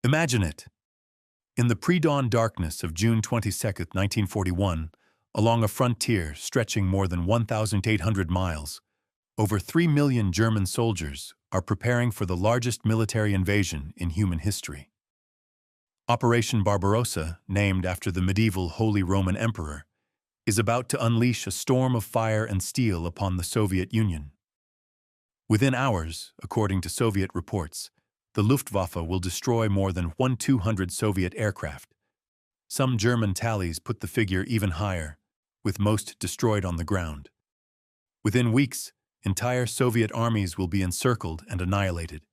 Imagine it. In the pre-dawn darkness of June 22, 1941, along a frontier stretching more than 1,800 miles, over 3 million German soldiers are preparing for the largest military invasion in human history. Operation Barbarossa, named after the medieval Holy Roman Emperor, is about to unleash a storm of fire and steel upon the Soviet Union. Within hours, according to Soviet reports, the Luftwaffe will destroy more than 1,200 Soviet aircraft. Some German tallies put the figure even higher, with most destroyed on the ground. Within weeks, entire Soviet armies will be encircled and annihilated.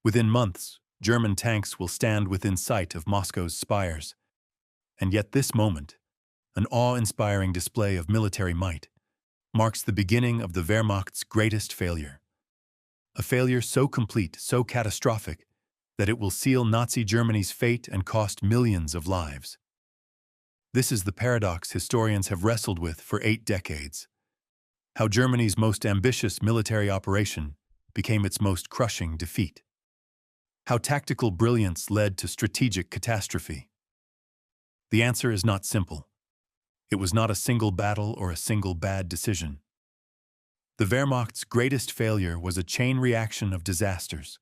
Within months, German tanks will stand within sight of Moscow's spires. And yet this moment, an awe-inspiring display of military might, marks the beginning of the Wehrmacht's greatest failure. A failure so complete, so catastrophic, that it will seal Nazi Germany's fate and cost millions of lives. This is the paradox historians have wrestled with for 8 decades. How Germany's most ambitious military operation became its most crushing defeat. How tactical brilliance led to strategic catastrophe. The answer is not simple. It was not a single battle or a single bad decision. The Wehrmacht's greatest failure was a chain reaction of disasters,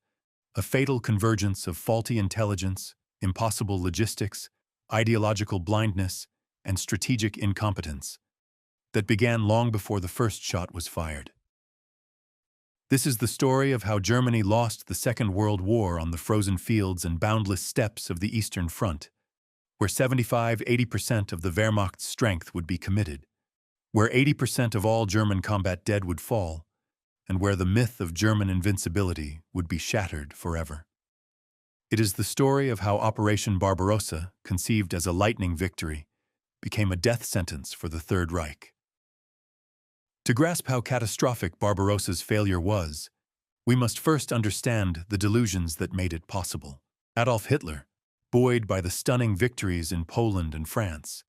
a fatal convergence of faulty intelligence, impossible logistics, ideological blindness, and strategic incompetence that began long before the first shot was fired. This is the story of how Germany lost the Second World War on the frozen fields and boundless steppes of the Eastern Front, where 75–80% of the Wehrmacht's strength would be committed, where 80% of all German combat dead would fall, and where the myth of German invincibility would be shattered forever. It is the story of how Operation Barbarossa, conceived as a lightning victory, became a death sentence for the Third Reich. To grasp how catastrophic Barbarossa's failure was, we must first understand the delusions that made it possible. Adolf Hitler, buoyed by the stunning victories in Poland and France,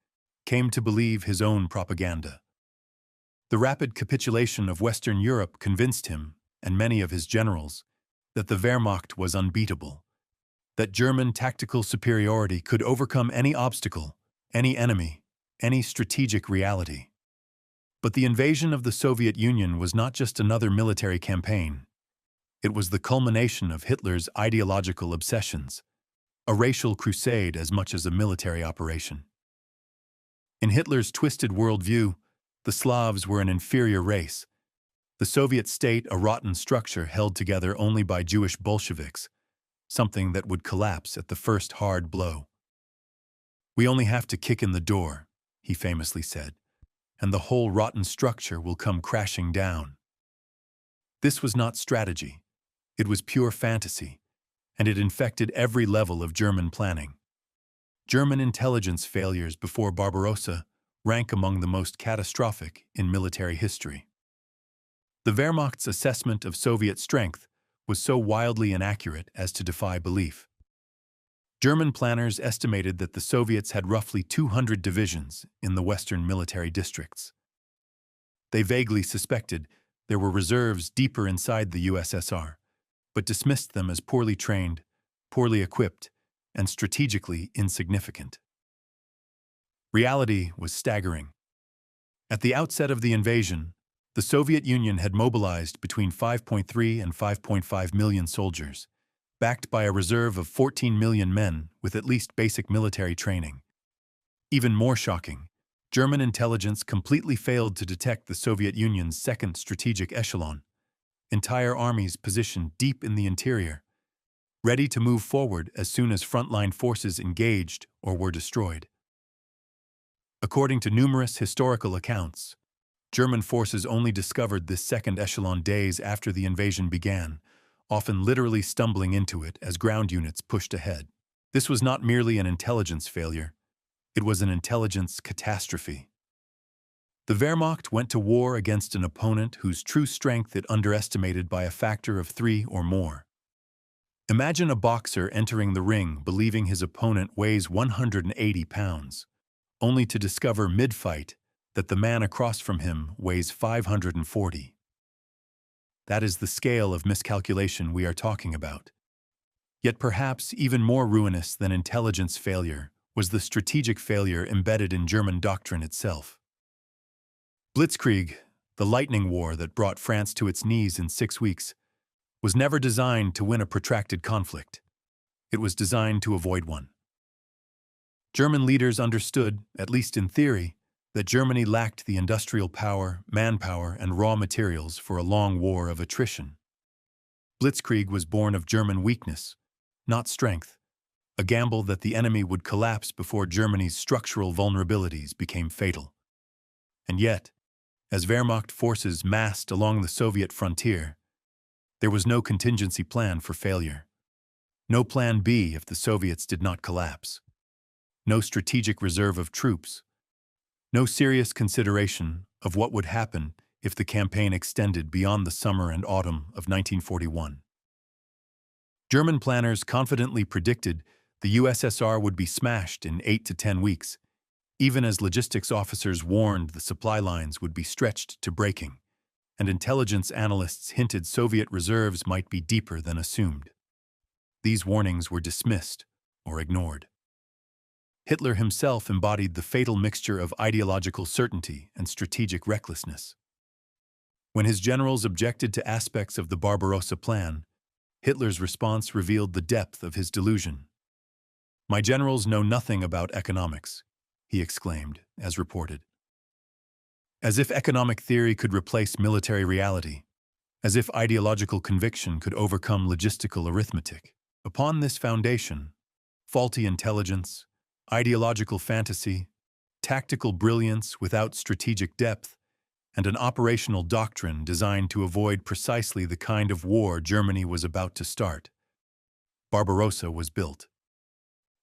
came to believe his own propaganda. The rapid capitulation of Western Europe convinced him, and many of his generals, that the Wehrmacht was unbeatable, that German tactical superiority could overcome any obstacle, any enemy, any strategic reality. But the invasion of the Soviet Union was not just another military campaign. It was the culmination of Hitler's ideological obsessions, a racial crusade as much as a military operation. In Hitler's twisted worldview, the Slavs were an inferior race, the Soviet state a rotten structure held together only by Jewish Bolsheviks, something that would collapse at the first hard blow. "We only have to kick in the door," he famously said, "and the whole rotten structure will come crashing down." This was not strategy. It was pure fantasy, and it infected every level of German planning. German intelligence failures before Barbarossa rank among the most catastrophic in military history. The Wehrmacht's assessment of Soviet strength was so wildly inaccurate as to defy belief. German planners estimated that the Soviets had roughly 200 divisions in the western military districts. They vaguely suspected there were reserves deeper inside the USSR, but dismissed them as poorly trained, poorly equipped, and strategically insignificant. Reality was staggering. At the outset of the invasion, the Soviet Union had mobilized between 5.3 and 5.5 million soldiers, backed by a reserve of 14 million men with at least basic military training. Even more shocking, German intelligence completely failed to detect the Soviet Union's second strategic echelon, entire armies positioned deep in the interior, ready to move forward as soon as frontline forces engaged or were destroyed. According to numerous historical accounts, German forces only discovered this second echelon days after the invasion began, often literally stumbling into it as ground units pushed ahead. This was not merely an intelligence failure, it was an intelligence catastrophe. The Wehrmacht went to war against an opponent whose true strength it underestimated by a factor of 3 or more. Imagine a boxer entering the ring believing his opponent weighs 180 pounds, only to discover mid-fight that the man across from him weighs 540. That is the scale of miscalculation we are talking about. Yet perhaps even more ruinous than intelligence failure was the strategic failure embedded in German doctrine itself. Blitzkrieg, the lightning war that brought France to its knees in 6 weeks, was never designed to win a protracted conflict. It was designed to avoid one. German leaders understood, at least in theory, that Germany lacked the industrial power, manpower, and raw materials for a long war of attrition. Blitzkrieg was born of German weakness, not strength, a gamble that the enemy would collapse before Germany's structural vulnerabilities became fatal. And yet, as Wehrmacht forces massed along the Soviet frontier, there was no contingency plan for failure. No plan B if the Soviets did not collapse. No strategic reserve of troops. No serious consideration of what would happen if the campaign extended beyond the summer and autumn of 1941. German planners confidently predicted the USSR would be smashed in 8 to 10 weeks, even as logistics officers warned the supply lines would be stretched to breaking, and intelligence analysts hinted Soviet reserves might be deeper than assumed. These warnings were dismissed or ignored. Hitler himself embodied the fatal mixture of ideological certainty and strategic recklessness. When his generals objected to aspects of the Barbarossa Plan, Hitler's response revealed the depth of his delusion. "My generals know nothing about economics," he exclaimed, as reported. As if economic theory could replace military reality, as if ideological conviction could overcome logistical arithmetic. Upon this foundation, faulty intelligence, ideological fantasy, tactical brilliance without strategic depth, and an operational doctrine designed to avoid precisely the kind of war Germany was about to start, Barbarossa was built.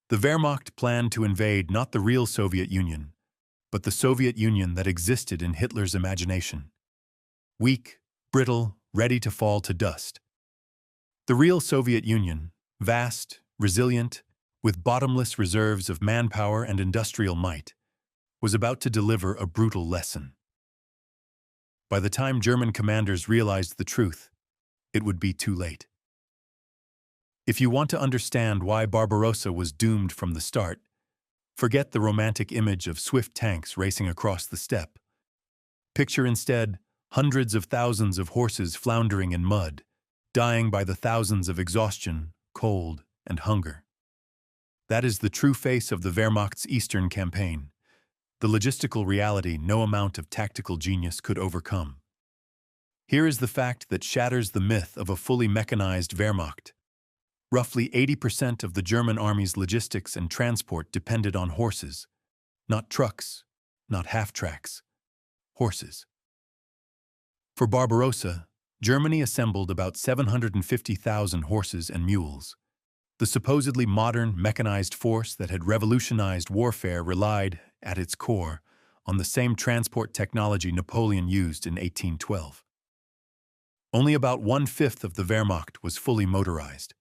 The Wehrmacht planned to invade not the real Soviet Union, but the Soviet Union that existed in Hitler's imagination. Weak, brittle, ready to fall to dust. The real Soviet Union, vast, resilient, with bottomless reserves of manpower and industrial might, was about to deliver a brutal lesson. By the time German commanders realized the truth, it would be too late. If you want to understand why Barbarossa was doomed from the start, forget the romantic image of swift tanks racing across the steppe. Picture instead hundreds of thousands of horses floundering in mud, dying by the thousands of exhaustion, cold, and hunger. That is the true face of the Wehrmacht's Eastern campaign, the logistical reality no amount of tactical genius could overcome. Here is the fact that shatters the myth of a fully mechanized Wehrmacht. Roughly 80% of the German army's logistics and transport depended on horses, not trucks, not half-tracks, horses. For Barbarossa, Germany assembled about 750,000 horses and mules. The supposedly modern, mechanized force that had revolutionized warfare relied, at its core, on the same transport technology Napoleon used in 1812. Only about 1/5 of the Wehrmacht was fully motorized.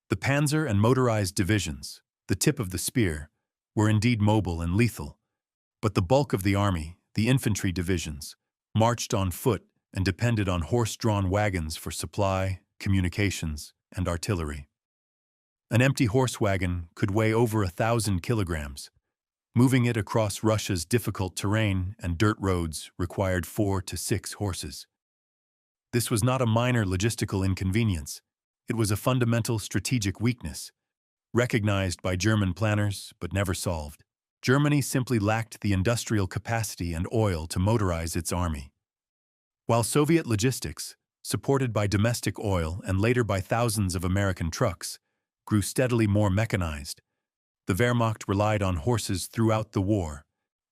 The panzer and motorized divisions, the tip of the spear, were indeed mobile and lethal, but the bulk of the army, the infantry divisions, marched on foot and depended on horse-drawn wagons for supply, communications, and artillery. An empty horse wagon could weigh over 1,000 kilograms. Moving it across Russia's difficult terrain and dirt roads required 4 to 6 horses. This was not a minor logistical inconvenience. It was a fundamental strategic weakness, recognized by German planners but never solved. Germany simply lacked the industrial capacity and oil to motorize its army. While Soviet logistics, supported by domestic oil and later by thousands of American trucks, grew steadily more mechanized, the Wehrmacht relied on horses throughout the war,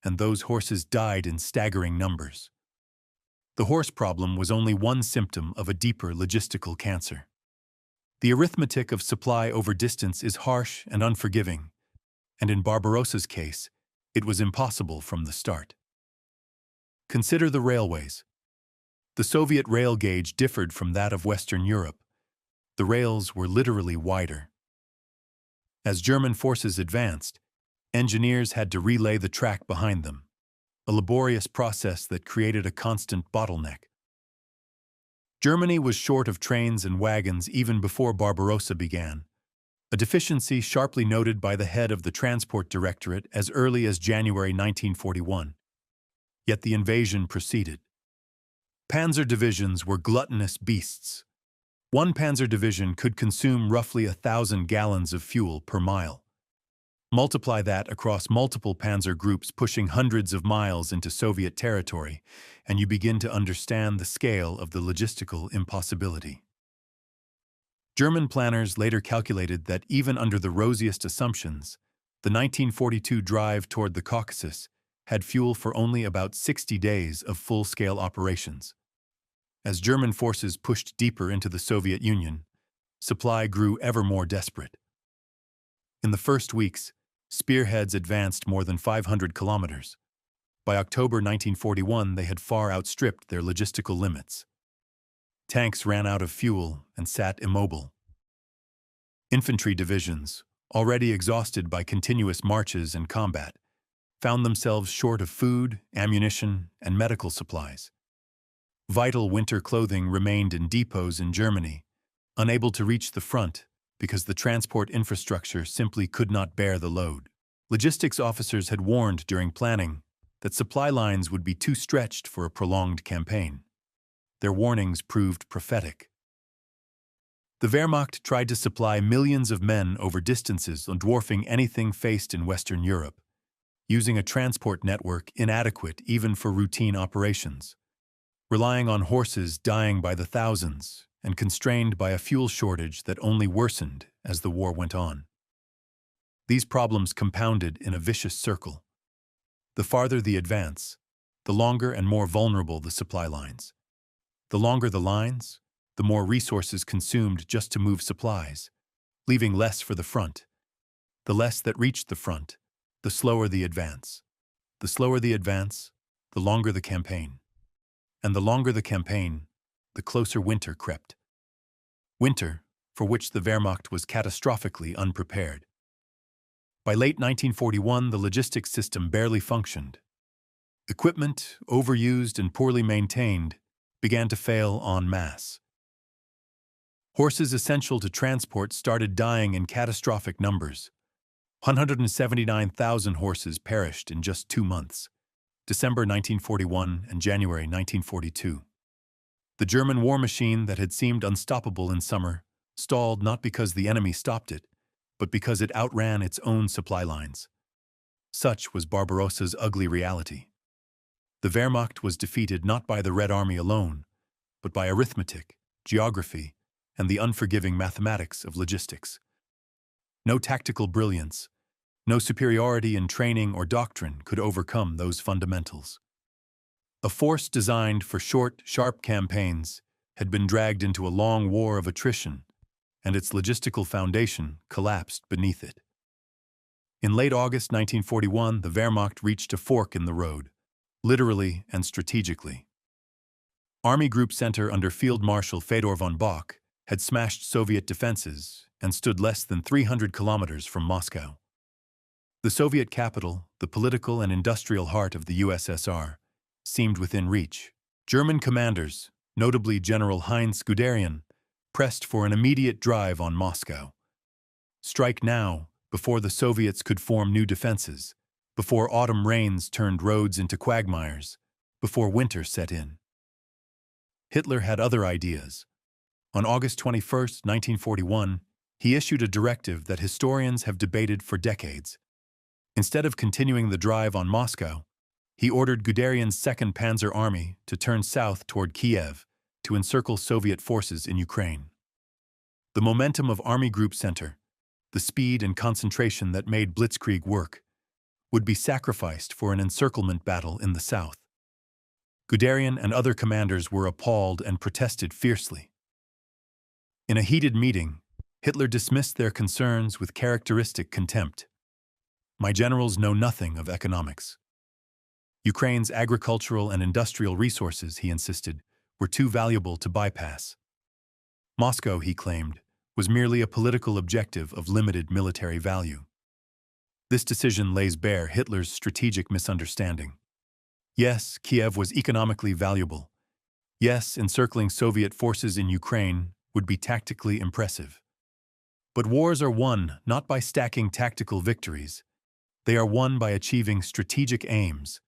and those horses died in staggering numbers. The horse problem was only one symptom of a deeper logistical cancer. The arithmetic of supply over distance is harsh and unforgiving, and in Barbarossa's case, it was impossible from the start. Consider the railways. The Soviet rail gauge differed from that of Western Europe. The rails were literally wider. As German forces advanced, engineers had to relay the track behind them, a laborious process that created a constant bottleneck. Germany was short of trains and wagons even before Barbarossa began, a deficiency sharply noted by the head of the Transport Directorate as early as January 1941. Yet the invasion proceeded. Panzer divisions were gluttonous beasts. One panzer division could consume roughly 1,000 gallons of fuel per mile. Multiply that across multiple panzer groups pushing hundreds of miles into Soviet territory, and you begin to understand the scale of the logistical impossibility. German planners later calculated that even under the rosiest assumptions, the 1942 drive toward the Caucasus had fuel for only about 60 days of full-scale operations. As German forces pushed deeper into the Soviet Union, supply grew ever more desperate. In the first weeks, spearheads advanced more than 500 kilometers. By October 1941, they had far outstripped their logistical limits. Tanks ran out of fuel and sat immobile. Infantry divisions, already exhausted by continuous marches and combat, found themselves short of food, ammunition, and medical supplies. Vital winter clothing remained in depots in Germany, unable to reach the front because the transport infrastructure simply could not bear the load. Logistics officers had warned during planning that supply lines would be too stretched for a prolonged campaign. Their warnings proved prophetic. The Wehrmacht tried to supply millions of men over distances dwarfing anything faced in Western Europe, using a transport network inadequate even for routine operations, relying on horses dying by the thousands and constrained by a fuel shortage that only worsened as the war went on. These problems compounded in a vicious circle. The farther the advance, the longer and more vulnerable the supply lines. The longer the lines, the more resources consumed just to move supplies, leaving less for the front. The less that reached the front, the slower the advance. The slower the advance, the longer the campaign. And the longer the campaign, the closer winter crept. Winter, for which the Wehrmacht was catastrophically unprepared. By late 1941, the logistics system barely functioned. Equipment, overused and poorly maintained, began to fail en masse. Horses essential to transport started dying in catastrophic numbers. 179,000 horses perished in just 2 months, December 1941 and January 1942. The German war machine that had seemed unstoppable in summer stalled not because the enemy stopped it, but because it outran its own supply lines. Such was Barbarossa's ugly reality. The Wehrmacht was defeated not by the Red Army alone, but by arithmetic, geography, and the unforgiving mathematics of logistics. No tactical brilliance, no superiority in training or doctrine could overcome those fundamentals. A force designed for short, sharp campaigns had been dragged into a long war of attrition, and its logistical foundation collapsed beneath it. In late August 1941, the Wehrmacht reached a fork in the road, literally and strategically. Army Group Center under Field Marshal Fedor von Bock had smashed Soviet defenses and stood less than 300 kilometers from Moscow. The Soviet capital, the political and industrial heart of the USSR, seemed within reach. German commanders, notably General Heinz Guderian, pressed for an immediate drive on Moscow. Strike now, before the Soviets could form new defenses, before autumn rains turned roads into quagmires, before winter set in. Hitler had other ideas. On August 21, 1941, he issued a directive that historians have debated for decades. Instead of continuing the drive on Moscow, he ordered Guderian's 2nd Panzer Army to turn south toward Kiev to encircle Soviet forces in Ukraine. The momentum of Army Group Center, the speed and concentration that made Blitzkrieg work, would be sacrificed for an encirclement battle in the south. Guderian and other commanders were appalled and protested fiercely. In a heated meeting, Hitler dismissed their concerns with characteristic contempt. "My generals know nothing of economics." Ukraine's agricultural and industrial resources, he insisted, were too valuable to bypass. Moscow, he claimed, was merely a political objective of limited military value. This decision lays bare Hitler's strategic misunderstanding. Yes, Kiev was economically valuable. Yes, encircling Soviet forces in Ukraine would be tactically impressive. But wars are won not by stacking tactical victories. They are won by achieving strategic aims.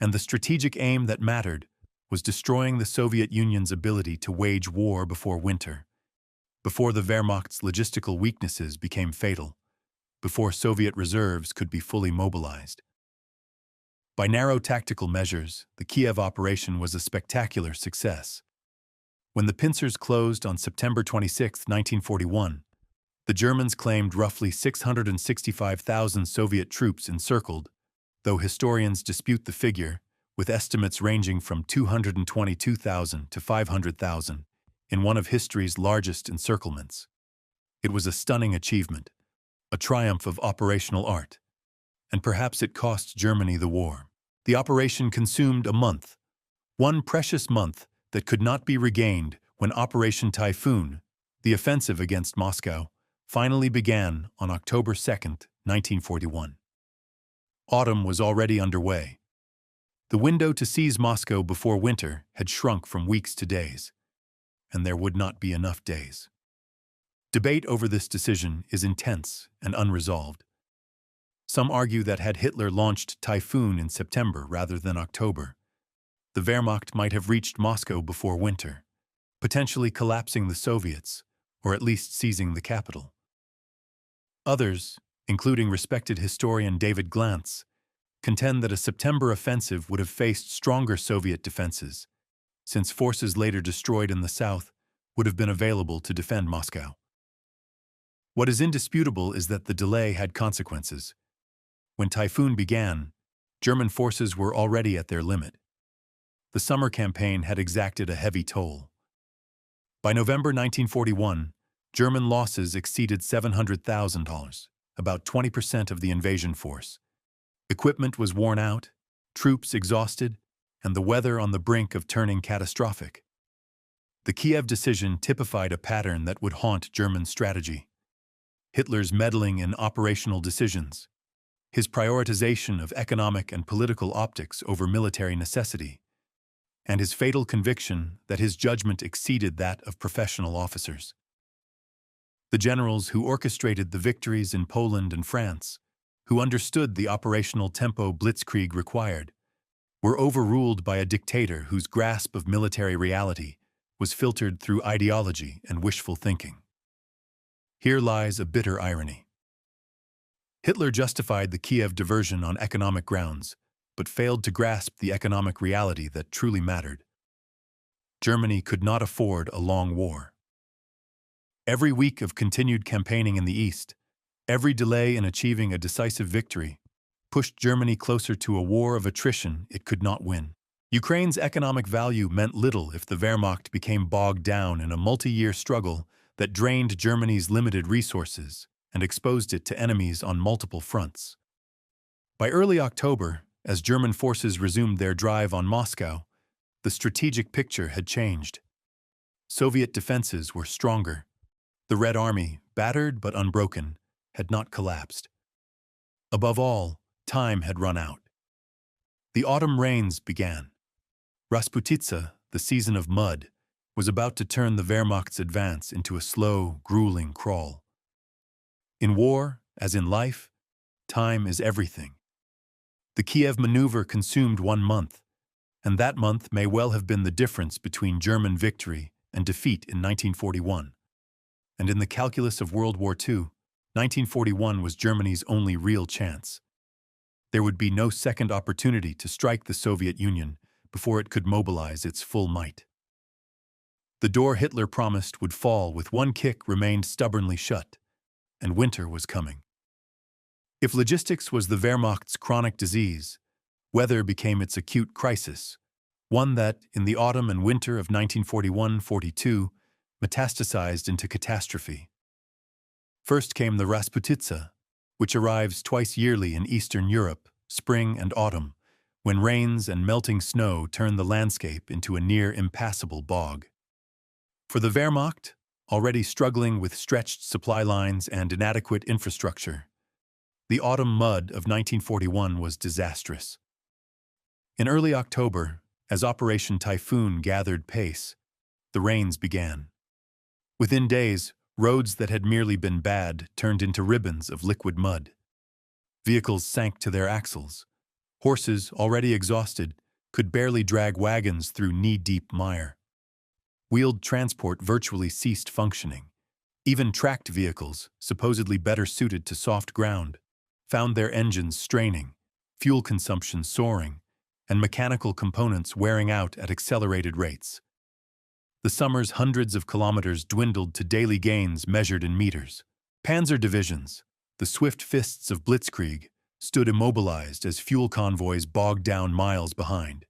And the strategic aim that mattered was destroying the Soviet Union's ability to wage war before winter, before the Wehrmacht's logistical weaknesses became fatal, before Soviet reserves could be fully mobilized. By narrow tactical measures, the Kiev operation was a spectacular success. When the pincers closed on September 26, 1941, the Germans claimed roughly 665,000 Soviet troops encircled, though historians dispute the figure, with estimates ranging from 222,000 to 500,000, in one of history's largest encirclements. It was a stunning achievement, a triumph of operational art, and perhaps it cost Germany the war. The operation consumed a month, one precious month that could not be regained when Operation Typhoon, the offensive against Moscow, finally began on October 2, 1941. Autumn was already underway. The window to seize Moscow before winter had shrunk from weeks to days, and there would not be enough days. Debate over this decision is intense and unresolved. Some argue that had Hitler launched Typhoon in September rather than October, the Wehrmacht might have reached Moscow before winter, potentially collapsing the Soviets, or at least seizing the capital. Others, including respected historian David Glantz, contend that a September offensive would have faced stronger Soviet defenses, since forces later destroyed in the south would have been available to defend Moscow. What is indisputable is that the delay had consequences. When Typhoon began, German forces were already at their limit. The summer campaign had exacted a heavy toll. By November 1941, German losses exceeded $700,000, about 20% of the invasion force. Equipment was worn out, troops exhausted, and the weather on the brink of turning catastrophic. The Kiev decision typified a pattern that would haunt German strategy. Hitler's meddling in operational decisions, his prioritization of economic and political optics over military necessity, and his fatal conviction that his judgment exceeded that of professional officers. The generals who orchestrated the victories in Poland and France, who understood the operational tempo blitzkrieg required, were overruled by a dictator whose grasp of military reality was filtered through ideology and wishful thinking. Here lies a bitter irony. Hitler justified the Kiev diversion on economic grounds, but failed to grasp the economic reality that truly mattered. Germany could not afford a long war. Every week of continued campaigning in the East, every delay in achieving a decisive victory, pushed Germany closer to a war of attrition it could not win. Ukraine's economic value meant little if the Wehrmacht became bogged down in a multi-year struggle that drained Germany's limited resources and exposed it to enemies on multiple fronts. By early October, as German forces resumed their drive on Moscow, the strategic picture had changed. Soviet defenses were stronger. The Red Army, battered but unbroken, had not collapsed. Above all, time had run out. The autumn rains began. Rasputitsa, the season of mud, was about to turn the Wehrmacht's advance into a slow, grueling crawl. In war, as in life, time is everything. The Kiev maneuver consumed 1 month, and that month may well have been the difference between German victory and defeat in 1941. And in the calculus of World War II, 1941 was Germany's only real chance. There would be no second opportunity to strike the Soviet Union before it could mobilize its full might. The door Hitler promised would fall with one kick remained stubbornly shut, and winter was coming. If logistics was the Wehrmacht's chronic disease, weather became its acute crisis, one that, in the autumn and winter of 1941-42, metastasized into catastrophe. First came the Rasputitsa, which arrives twice yearly in Eastern Europe, spring and autumn, when rains and melting snow turn the landscape into a near-impassable bog. For the Wehrmacht, already struggling with stretched supply lines and inadequate infrastructure, the autumn mud of 1941 was disastrous. In early October, as Operation Typhoon gathered pace, the rains began. Within days, Roads that had merely been bad turned into ribbons of liquid mud. Vehicles sank to their axles. Horses, already exhausted, could barely drag wagons through knee-deep mire. Wheeled transport virtually ceased functioning. Even tracked vehicles, supposedly better suited to soft ground, found their engines straining, fuel consumption soaring, and mechanical components wearing out at accelerated rates. The summer's hundreds of kilometers dwindled to daily gains measured in meters. Panzer divisions, the swift fists of blitzkrieg, stood immobilized as fuel convoys bogged down miles behind.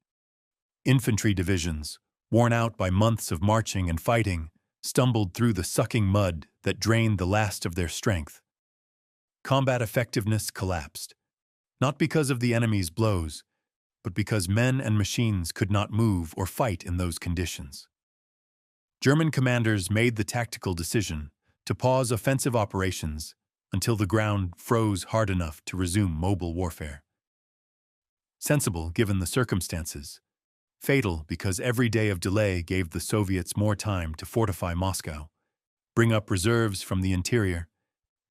Infantry divisions, worn out by months of marching and fighting, stumbled through the sucking mud that drained the last of their strength. Combat effectiveness collapsed, not because of the enemy's blows, but because men and machines could not move or fight in those conditions. German commanders made the tactical decision to pause offensive operations until the ground froze hard enough to resume mobile warfare. Sensible given the circumstances, fatal because every day of delay gave the Soviets more time to fortify Moscow, bring up reserves from the interior,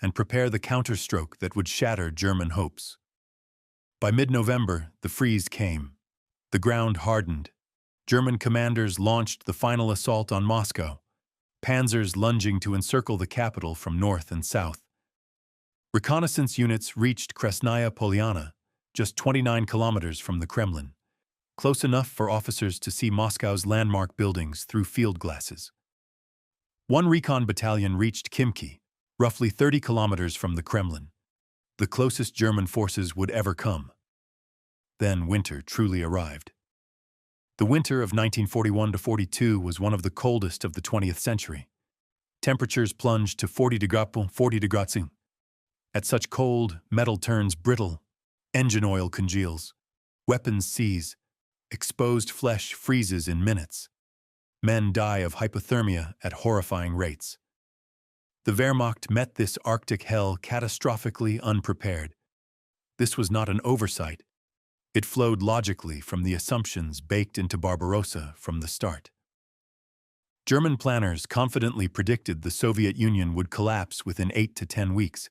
and prepare the counterstroke that would shatter German hopes. By mid-November, the freeze came. The ground hardened. German commanders launched the final assault on Moscow, panzers lunging to encircle the capital from north and south. Reconnaissance units reached Krasnaya Polyana, just 29 kilometers from the Kremlin, close enough for officers to see Moscow's landmark buildings through field glasses. One recon battalion reached Khimki, roughly 30 kilometers from the Kremlin, the closest German forces would ever come. Then winter truly arrived. The winter of 1941-42 was one of the coldest of the 20th century. Temperatures plunged to 40 degrees. At such cold, metal turns brittle, engine oil congeals, weapons seize, exposed flesh freezes in minutes. Men die of hypothermia at horrifying rates. The Wehrmacht met this Arctic hell catastrophically unprepared. This was not an oversight. It flowed logically from the assumptions baked into Barbarossa from the start. German planners confidently predicted the Soviet Union would collapse within 8 to 10 weeks.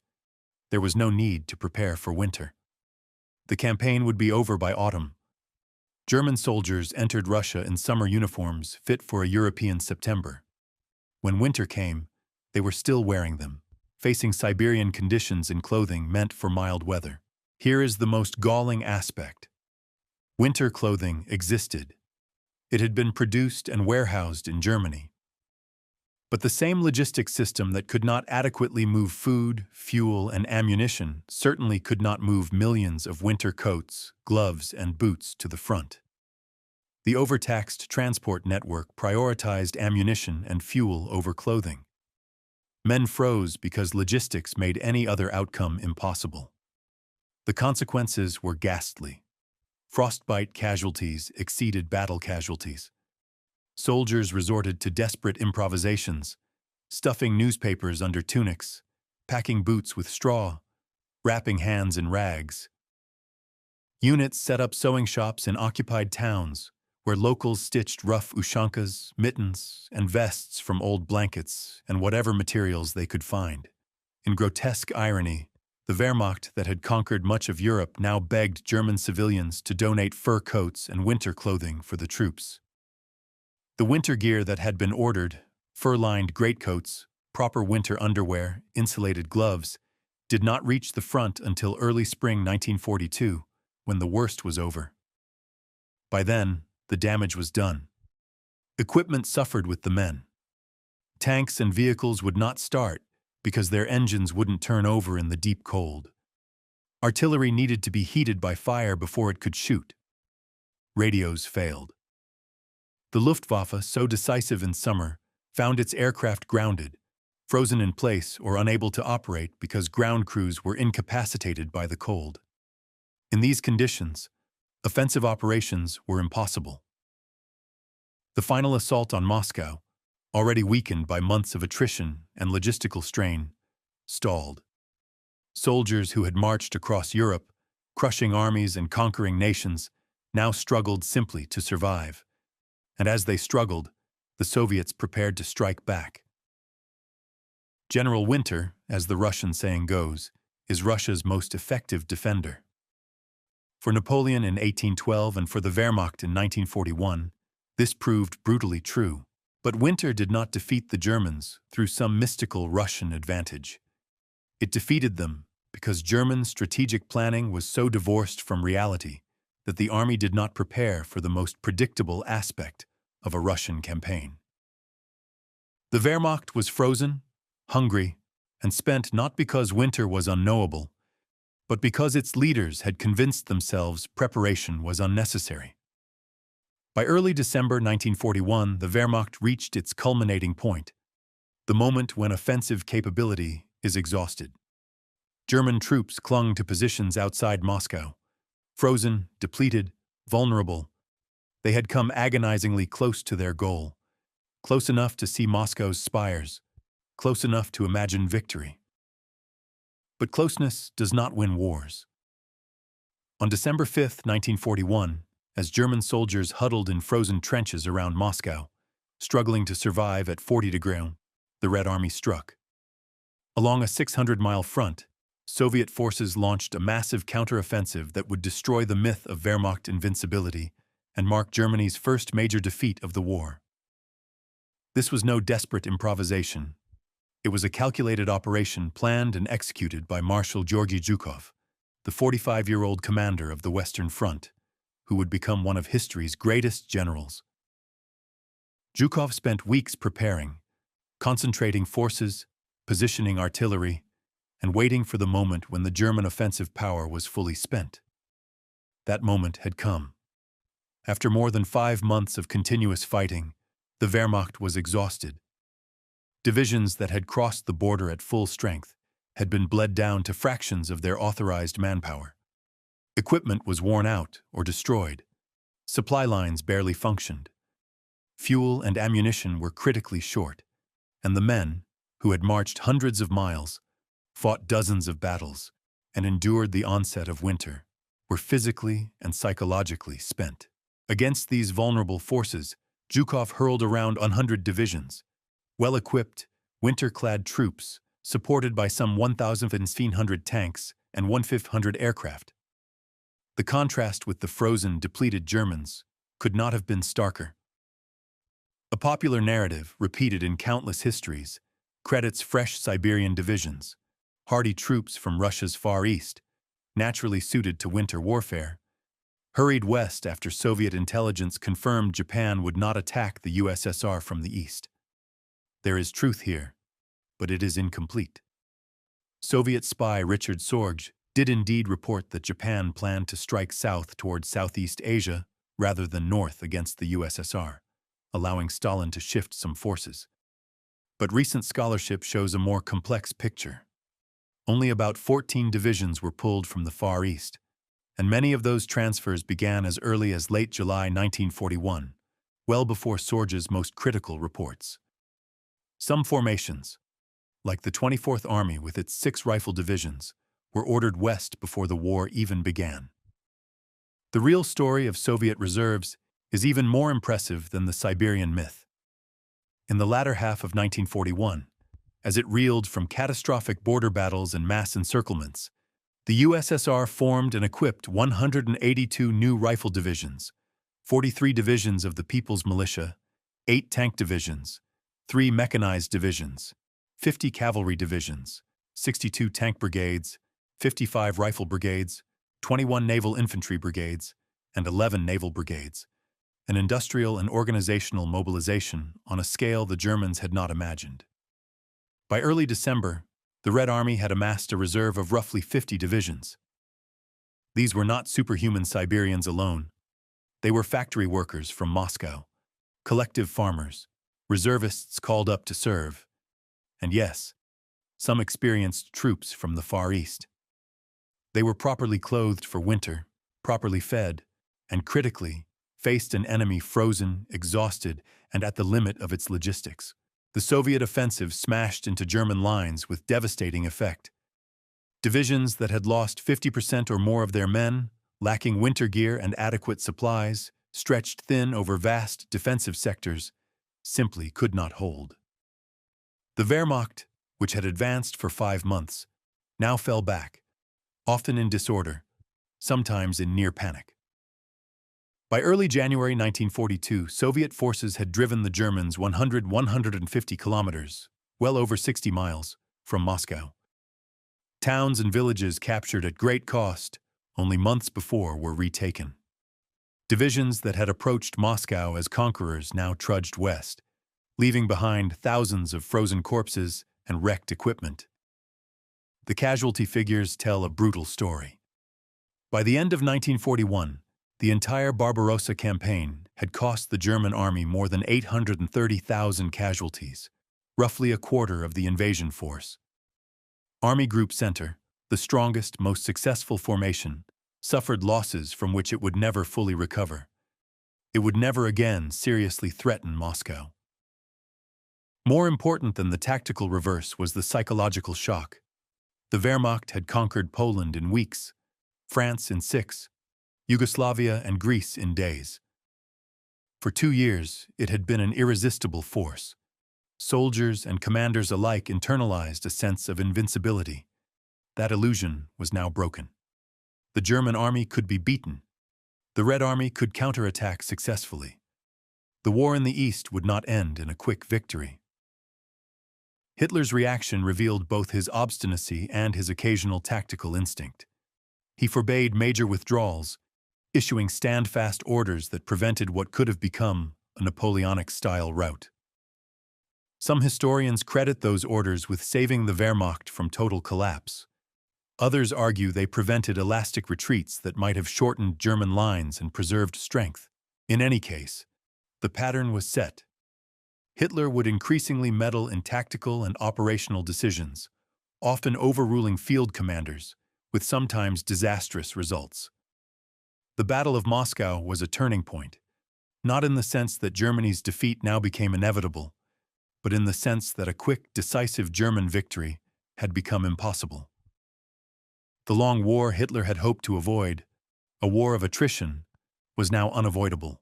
There was no need to prepare for winter. The campaign would be over by autumn. German soldiers entered Russia in summer uniforms fit for a European September. When winter came, they were still wearing them, facing Siberian conditions in clothing meant for mild weather. Here is the most galling aspect. Winter clothing existed. It had been produced and warehoused in Germany. But the same logistics system that could not adequately move food, fuel, and ammunition certainly could not move millions of winter coats, gloves, and boots to the front. The overtaxed transport network prioritized ammunition and fuel over clothing. Men froze because logistics made any other outcome impossible. The consequences were ghastly. Frostbite casualties exceeded battle casualties. Soldiers resorted to desperate improvisations, stuffing newspapers under tunics, packing boots with straw, wrapping hands in rags. Units set up sewing shops in occupied towns, where locals stitched rough ushankas, mittens, and vests from old blankets and whatever materials they could find. In grotesque irony, the Wehrmacht that had conquered much of Europe now begged German civilians to donate fur coats and winter clothing for the troops. The winter gear that had been ordered, fur-lined greatcoats, proper winter underwear, insulated gloves, did not reach the front until early spring 1942, when the worst was over. By then, the damage was done. Equipment suffered with the men. Tanks and vehicles would not start because their engines wouldn't turn over in the deep cold. Artillery needed to be heated by fire before it could shoot. Radios failed. The Luftwaffe, so decisive in summer, found its aircraft grounded, frozen in place or unable to operate because ground crews were incapacitated by the cold. In these conditions, offensive operations were impossible. The final assault on Moscow, already weakened by months of attrition and logistical strain, stalled. Soldiers who had marched across Europe, crushing armies and conquering nations, now struggled simply to survive. And as they struggled, the Soviets prepared to strike back. General Winter, as the Russian saying goes, is Russia's most effective defender. For Napoleon in 1812 and for the Wehrmacht in 1941, this proved brutally true. But Winter did not defeat the Germans through some mystical Russian advantage. It defeated them because German strategic planning was so divorced from reality that the army did not prepare for the most predictable aspect of a Russian campaign. The Wehrmacht was frozen, hungry, and spent not because Winter was unknowable, but because its leaders had convinced themselves preparation was unnecessary. By early December 1941, the Wehrmacht reached its culminating point, the moment when offensive capability is exhausted. German troops clung to positions outside Moscow. Frozen, depleted, vulnerable, they had come agonizingly close to their goal, close enough to see Moscow's spires, close enough to imagine victory. But closeness does not win wars. On December 5, 1941, as German soldiers huddled in frozen trenches around Moscow, struggling to survive at 40 degrees, the Red Army struck. Along a 600-mile front, Soviet forces launched a massive counteroffensive that would destroy the myth of Wehrmacht invincibility and mark Germany's first major defeat of the war. This was no desperate improvisation. It was a calculated operation planned and executed by Marshal Georgy Zhukov, the 45-year-old commander of the Western Front, who would become one of history's greatest generals. Zhukov spent weeks preparing, concentrating forces, positioning artillery, and waiting for the moment when the German offensive power was fully spent. That moment had come. After more than 5 months of continuous fighting, the Wehrmacht was exhausted. Divisions that had crossed the border at full strength had been bled down to fractions of their authorized manpower. Equipment was worn out or destroyed. Supply lines barely functioned. Fuel and ammunition were critically short, and the men, who had marched hundreds of miles, fought dozens of battles, and endured the onset of winter, were physically and psychologically spent. Against these vulnerable forces, Zhukov hurled around 100 divisions, well-equipped, winter-clad troops, supported by some 1,500 tanks and 1,500 aircraft. The contrast with the frozen, depleted Germans could not have been starker. A popular narrative, repeated in countless histories, credits fresh Siberian divisions, hardy troops from Russia's Far East, naturally suited to winter warfare, hurried west after Soviet intelligence confirmed Japan would not attack the USSR from the east. There is truth here, but it is incomplete. Soviet spy Richard Sorge did indeed report that Japan planned to strike south towards Southeast Asia rather than north against the USSR, allowing Stalin to shift some forces. But recent scholarship shows a more complex picture. Only about 14 divisions were pulled from the Far East, and many of those transfers began as early as late July 1941, well before Sorge's most critical reports. Some formations, like the 24th Army with its 6 rifle divisions, were ordered west before the war even began. The real story of Soviet reserves is even more impressive than the Siberian myth. In the latter half of 1941, as it reeled from catastrophic border battles and mass encirclements, the USSR formed and equipped 182 new rifle divisions, 43 divisions of the People's Militia, 8 tank divisions, 3 mechanized divisions, 50 cavalry divisions, 62 tank brigades, 55 rifle brigades, 21 naval infantry brigades, and 11 naval brigades, an industrial and organizational mobilization on a scale the Germans had not imagined. By early December, the Red Army had amassed a reserve of roughly 50 divisions. These were not superhuman Siberians alone. They were factory workers from Moscow, collective farmers, reservists called up to serve, and yes, some experienced troops from the Far East. They were properly clothed for winter, properly fed, and critically, faced an enemy frozen, exhausted, and at the limit of its logistics. The Soviet offensive smashed into German lines with devastating effect. Divisions that had lost 50% or more of their men, lacking winter gear and adequate supplies, stretched thin over vast defensive sectors, simply could not hold. The Wehrmacht, which had advanced for 5 months, now fell back, often in disorder, sometimes in near panic. By early January 1942, Soviet forces had driven the Germans 150 kilometers, well over 60 miles, from Moscow. Towns and villages captured at great cost only months before were retaken. Divisions that had approached Moscow as conquerors now trudged west, leaving behind thousands of frozen corpses and wrecked equipment. The casualty figures tell a brutal story. By the end of 1941, the entire Barbarossa campaign had cost the German army more than 830,000 casualties, roughly a quarter of the invasion force. Army Group Center, the strongest, most successful formation, suffered losses from which it would never fully recover. It would never again seriously threaten Moscow. More important than the tactical reverse was the psychological shock. The Wehrmacht had conquered Poland in weeks, France in 6, Yugoslavia and Greece in days. For 2 years, it had been an irresistible force. Soldiers and commanders alike internalized a sense of invincibility. That illusion was now broken. The German army could be beaten. The Red Army could counterattack successfully. The war in the East would not end in a quick victory. Hitler's reaction revealed both his obstinacy and his occasional tactical instinct. He forbade major withdrawals, issuing stand-fast orders that prevented what could have become a Napoleonic-style rout. Some historians credit those orders with saving the Wehrmacht from total collapse. Others argue they prevented elastic retreats that might have shortened German lines and preserved strength. In any case, the pattern was set. Hitler would increasingly meddle in tactical and operational decisions, often overruling field commanders, with sometimes disastrous results. The Battle of Moscow was a turning point, not in the sense that Germany's defeat now became inevitable, but in the sense that a quick, decisive German victory had become impossible. The long war Hitler had hoped to avoid, a war of attrition, was now unavoidable.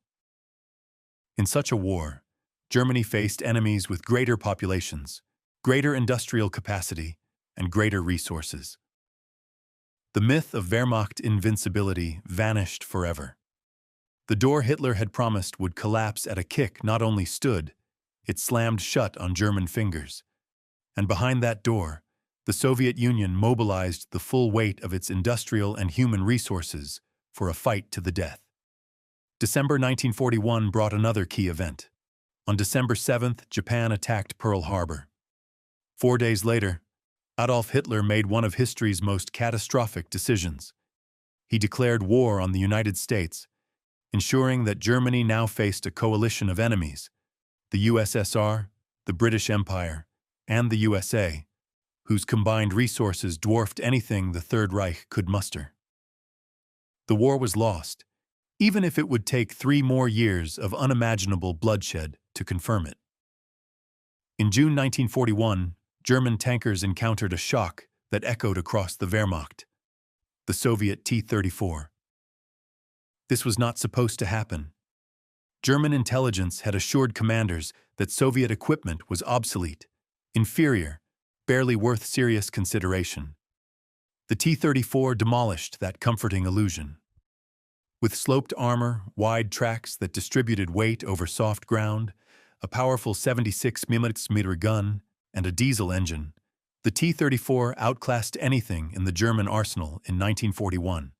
In such a war, Germany faced enemies with greater populations, greater industrial capacity, and greater resources. The myth of Wehrmacht invincibility vanished forever. The door Hitler had promised would collapse at a kick not only stood, it slammed shut on German fingers. And behind that door, the Soviet Union mobilized the full weight of its industrial and human resources for a fight to the death. December 1941 brought another key event. On December 7th, Japan attacked Pearl Harbor. 4 days later, Adolf Hitler made one of history's most catastrophic decisions. He declared war on the United States, ensuring that Germany now faced a coalition of enemies, the USSR, the British Empire, and the USA, whose combined resources dwarfed anything the Third Reich could muster. The war was lost, even if it would take 3 more years of unimaginable bloodshed to confirm it. In June 1941, German tankers encountered a shock that echoed across the Wehrmacht, the Soviet T-34. This was not supposed to happen. German intelligence had assured commanders that Soviet equipment was obsolete, inferior, barely worth serious consideration. The T-34 demolished that comforting illusion. With sloped armor, wide tracks that distributed weight over soft ground, a powerful 76mm gun, and a diesel engine, the T-34 outclassed anything in the German arsenal in 1941.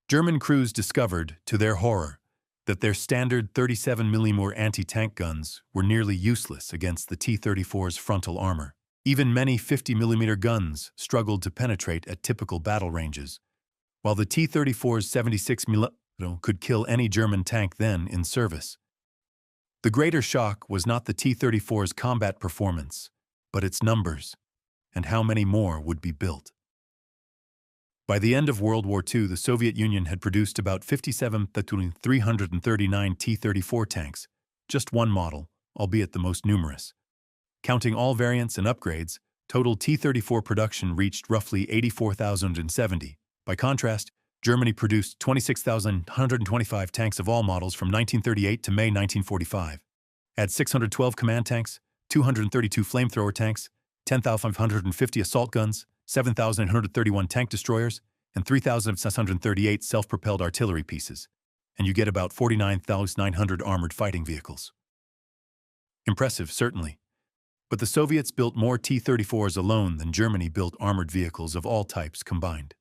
German crews discovered, to their horror, that their standard 37mm anti-tank guns were nearly useless against the T-34's frontal armor. Even many 50mm guns struggled to penetrate at typical battle ranges, while the T-34's 76mm could kill any German tank then in service. The greater shock was not the T-34's combat performance, but its numbers, and how many more would be built. By the end of World War II, the Soviet Union had produced about 57,339 T-34 tanks, just one model, albeit the most numerous. Counting all variants and upgrades, total T-34 production reached roughly 84,070. By contrast, Germany produced 26,125 tanks of all models from 1938 to May 1945. Add 612 command tanks, 232 flamethrower tanks, 10,550 assault guns, 7,831 tank destroyers, and 3,638 self-propelled artillery pieces, and you get about 49,900 armored fighting vehicles. Impressive, certainly, but the Soviets built more T-34s alone than Germany built armored vehicles of all types combined.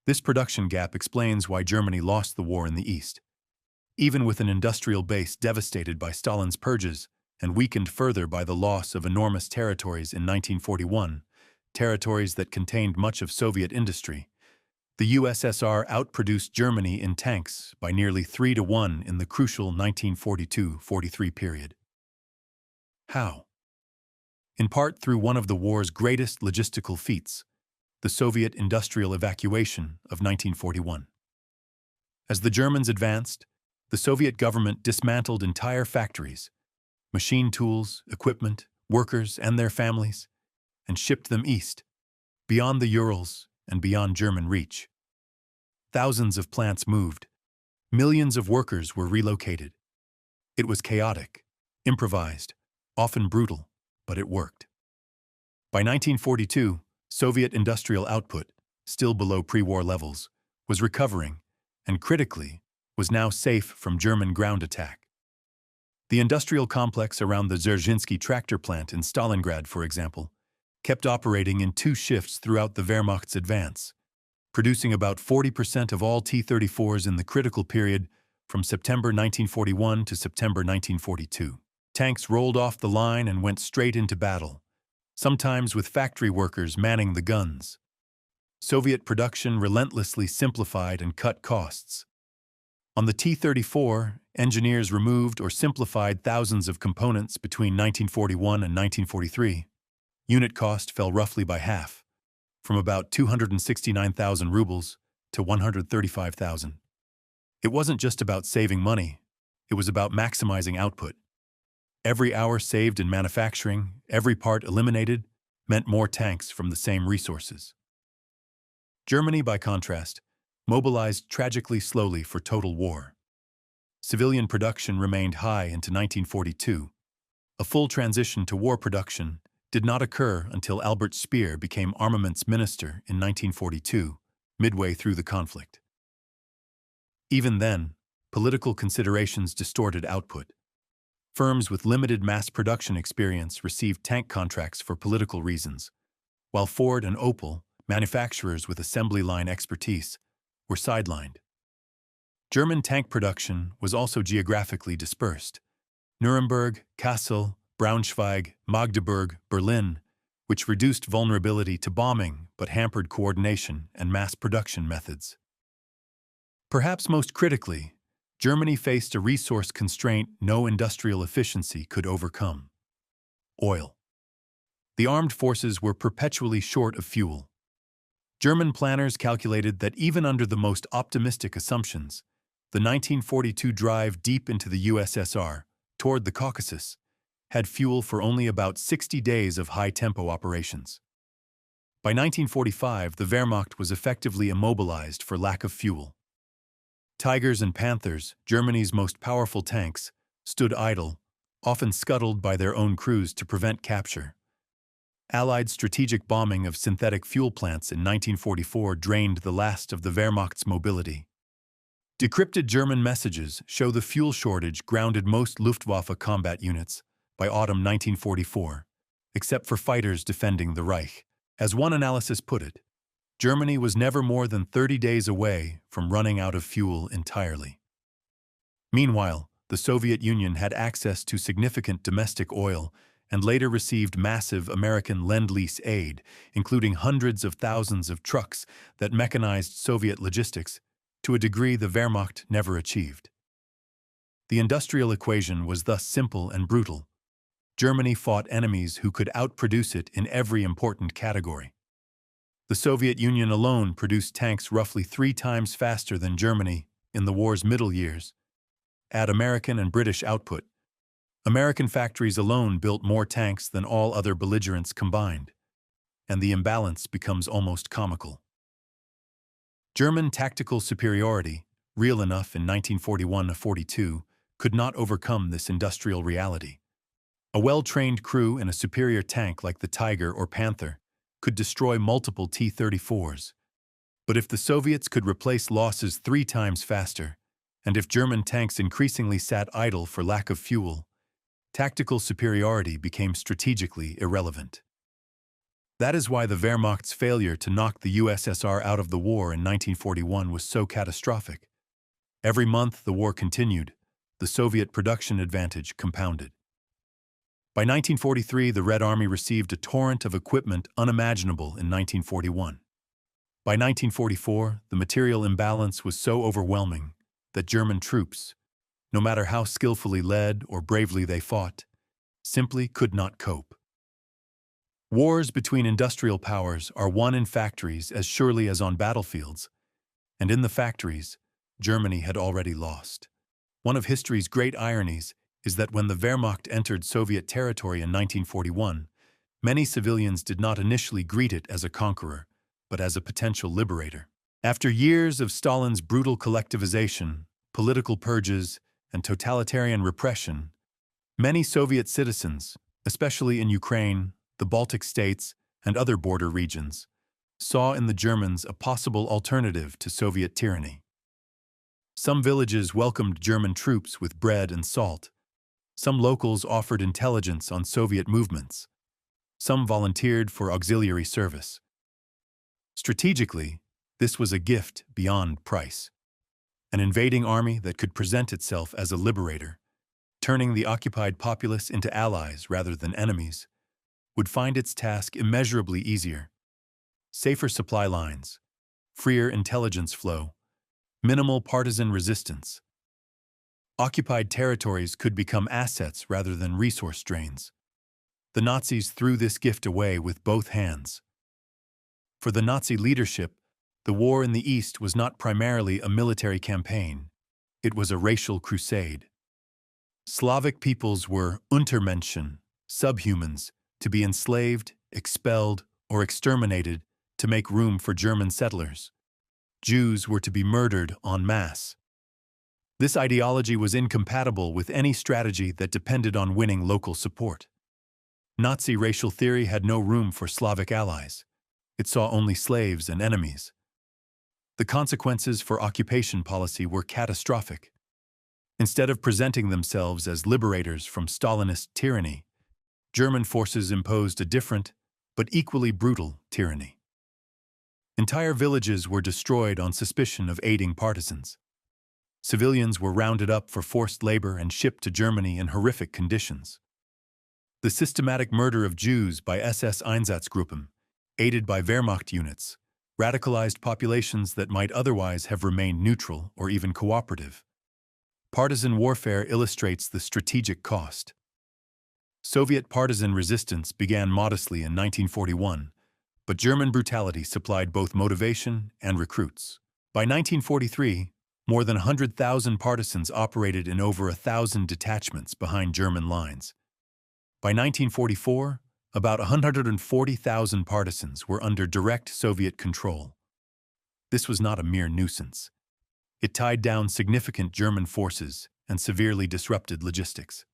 This production gap explains why Germany lost the war in the East. Even with an industrial base devastated by Stalin's purges and weakened further by the loss of enormous territories in 1941, territories that contained much of Soviet industry, the USSR outproduced Germany in tanks by nearly 3-1 in the crucial 1942-43 period. How? In part through one of the war's greatest logistical feats, the Soviet industrial evacuation of 1941. As the Germans advanced, the Soviet government dismantled entire factories, machine tools, equipment, workers, and their families, and shipped them east, beyond the Urals and beyond German reach. Thousands of plants moved. Millions of workers were relocated. It was chaotic, improvised, often brutal, but it worked. By 1942, Soviet industrial output, still below pre-war levels, was recovering, and critically, was now safe from German ground attack. The industrial complex around the Dzerzhinsky tractor plant in Stalingrad, for example, kept operating in 2 shifts throughout the Wehrmacht's advance, producing about 40% of all T-34s in the critical period from September 1941 to September 1942. Tanks rolled off the line and went straight into battle, sometimes with factory workers manning the guns. Soviet production relentlessly simplified and cut costs. On the T-34, engineers removed or simplified thousands of components between 1941 and 1943. Unit cost fell roughly by half, from about 269,000 rubles to 135,000. It wasn't just about saving money, it was about maximizing output. Every hour saved in manufacturing, every part eliminated, meant more tanks from the same resources. Germany, by contrast, mobilized tragically slowly for total war. Civilian production remained high into 1942. A full transition to war production did not occur until Albert Speer became armaments minister in 1942, midway through the conflict. Even then, political considerations distorted output. Firms with limited mass production experience received tank contracts for political reasons, while Ford and Opel, manufacturers with assembly line expertise, were sidelined. German tank production was also geographically dispersed. Nuremberg, Kassel, Braunschweig, Magdeburg, Berlin, which reduced vulnerability to bombing but hampered coordination and mass production methods. Perhaps most critically, Germany faced a resource constraint no industrial efficiency could overcome: oil. The armed forces were perpetually short of fuel. German planners calculated that even under the most optimistic assumptions, the 1942 drive deep into the USSR, toward the Caucasus, had fuel for only about 60 days of high-tempo operations. By 1945, the Wehrmacht was effectively immobilized for lack of fuel. Tigers and Panthers, Germany's most powerful tanks, stood idle, often scuttled by their own crews to prevent capture. Allied strategic bombing of synthetic fuel plants in 1944 drained the last of the Wehrmacht's mobility. Decrypted German messages show the fuel shortage grounded most Luftwaffe combat units by autumn 1944, except for fighters defending the Reich. As one analysis put it, Germany was never more than 30 days away from running out of fuel entirely. Meanwhile, the Soviet Union had access to significant domestic oil and later received massive American Lend-Lease aid, including hundreds of thousands of trucks that mechanized Soviet logistics to a degree the Wehrmacht never achieved. The industrial equation was thus simple and brutal. Germany fought enemies who could outproduce it in every important category. The Soviet Union alone produced tanks roughly 3 times faster than Germany in the war's middle years. Add American and British output. American factories alone built more tanks than all other belligerents combined, and the imbalance becomes almost comical. German tactical superiority, real enough in 1941-42, could not overcome this industrial reality. A well-trained crew in a superior tank like the Tiger or Panther could destroy multiple T-34s. But if the Soviets could replace losses 3 times faster, and if German tanks increasingly sat idle for lack of fuel, tactical superiority became strategically irrelevant. That is why the Wehrmacht's failure to knock the USSR out of the war in 1941 was so catastrophic. Every month the war continued, the Soviet production advantage compounded. By 1943, the Red Army received a torrent of equipment unimaginable in 1941. By 1944, the material imbalance was so overwhelming that German troops, no matter how skillfully led or bravely they fought, simply could not cope. Wars between industrial powers are won in factories as surely as on battlefields, and in the factories, Germany had already lost. One of history's great ironies is that when the Wehrmacht entered Soviet territory in 1941, many civilians did not initially greet it as a conqueror, but as a potential liberator. After years of Stalin's brutal collectivization, political purges, and totalitarian repression, many Soviet citizens, especially in Ukraine, the Baltic states, and other border regions, saw in the Germans a possible alternative to Soviet tyranny. Some villages welcomed German troops with bread and salt. Some locals offered intelligence on Soviet movements. Some volunteered for auxiliary service. Strategically, this was a gift beyond price. An invading army that could present itself as a liberator, turning the occupied populace into allies rather than enemies, would find its task immeasurably easier. Safer supply lines, freer intelligence flow, minimal partisan resistance. Occupied territories could become assets rather than resource drains. The Nazis threw this gift away with both hands. For the Nazi leadership, the war in the East was not primarily a military campaign. It was a racial crusade. Slavic peoples were Untermenschen, subhumans, to be enslaved, expelled, or exterminated to make room for German settlers. Jews were to be murdered en masse. This ideology was incompatible with any strategy that depended on winning local support. Nazi racial theory had no room for Slavic allies. It saw only slaves and enemies. The consequences for occupation policy were catastrophic. Instead of presenting themselves as liberators from Stalinist tyranny, German forces imposed a different, but equally brutal tyranny. Entire villages were destroyed on suspicion of aiding partisans. Civilians were rounded up for forced labor and shipped to Germany in horrific conditions. The systematic murder of Jews by SS Einsatzgruppen, aided by Wehrmacht units, radicalized populations that might otherwise have remained neutral or even cooperative. Partisan warfare illustrates the strategic cost. Soviet partisan resistance began modestly in 1941, but German brutality supplied both motivation and recruits. By 1943, more than 100,000 partisans operated in over 1,000 detachments behind German lines. By 1944, about 140,000 partisans were under direct Soviet control. This was not a mere nuisance. It tied down significant German forces and severely disrupted logistics.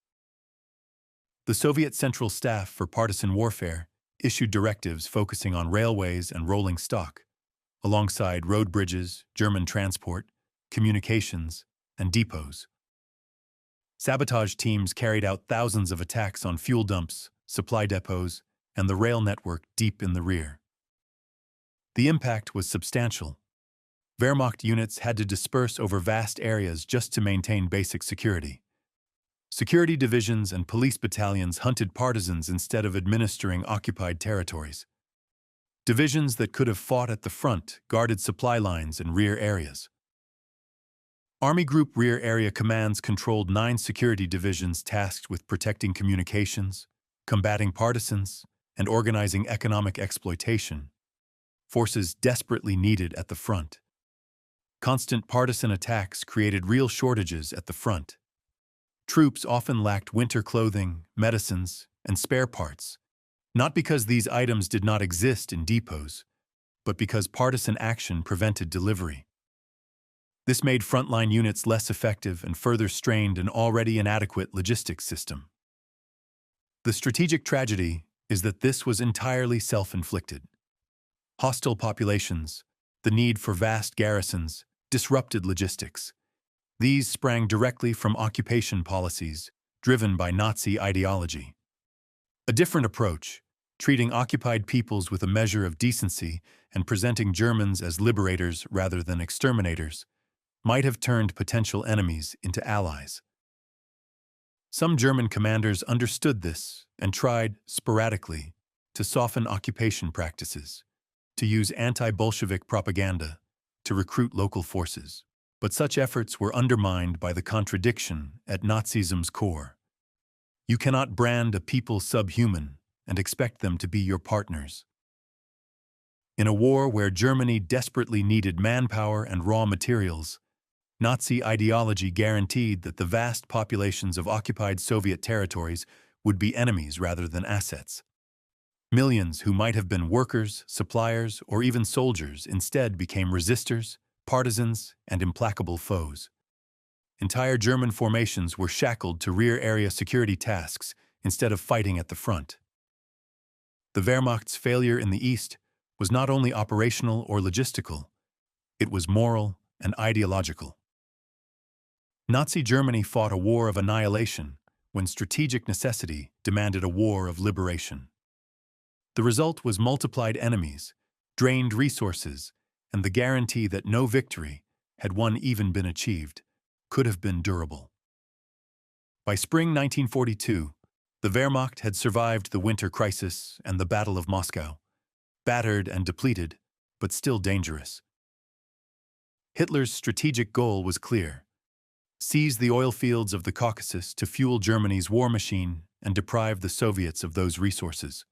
The Soviet Central Staff for Partisan Warfare issued directives focusing on railways and rolling stock, alongside road bridges, German transport, communications, and depots. Sabotage teams carried out thousands of attacks on fuel dumps, supply depots, and the rail network deep in the rear. The impact was substantial. Wehrmacht units had to disperse over vast areas just to maintain basic security. Security divisions and police battalions hunted partisans instead of administering occupied territories. Divisions that could have fought at the front guarded supply lines and rear areas. Army Group Rear Area Commands controlled 9 security divisions tasked with protecting communications, combating partisans, and organizing economic exploitation, forces desperately needed at the front. Constant partisan attacks created real shortages at the front. Troops often lacked winter clothing, medicines, and spare parts, not because these items did not exist in depots, but because partisan action prevented delivery. This made frontline units less effective and further strained an already inadequate logistics system. The strategic tragedy is that this was entirely self-inflicted. Hostile populations, the need for vast garrisons, disrupted logistics. These sprang directly from occupation policies driven by Nazi ideology. A different approach, treating occupied peoples with a measure of decency and presenting Germans as liberators rather than exterminators, might have turned potential enemies into allies. Some German commanders understood this and tried, sporadically, to soften occupation practices, to use anti-Bolshevik propaganda, to recruit local forces. But such efforts were undermined by the contradiction at Nazism's core. You cannot brand a people subhuman and expect them to be your partners. In a war where Germany desperately needed manpower and raw materials, Nazi ideology guaranteed that the vast populations of occupied Soviet territories would be enemies rather than assets. Millions who might have been workers, suppliers, or even soldiers instead became resistors, partisans, and implacable foes. Entire German formations were shackled to rear-area security tasks instead of fighting at the front. The Wehrmacht's failure in the East was not only operational or logistical, it was moral and ideological. Nazi Germany fought a war of annihilation when strategic necessity demanded a war of liberation. The result was multiplied enemies, drained resources, and the guarantee that no victory, had one even been achieved, could have been durable. By spring 1942, the Wehrmacht had survived the winter crisis and the Battle of Moscow, battered and depleted, but still dangerous. Hitler's strategic goal was clear: seize the oil fields of the Caucasus to fuel Germany's war machine and deprive the Soviets of those resources.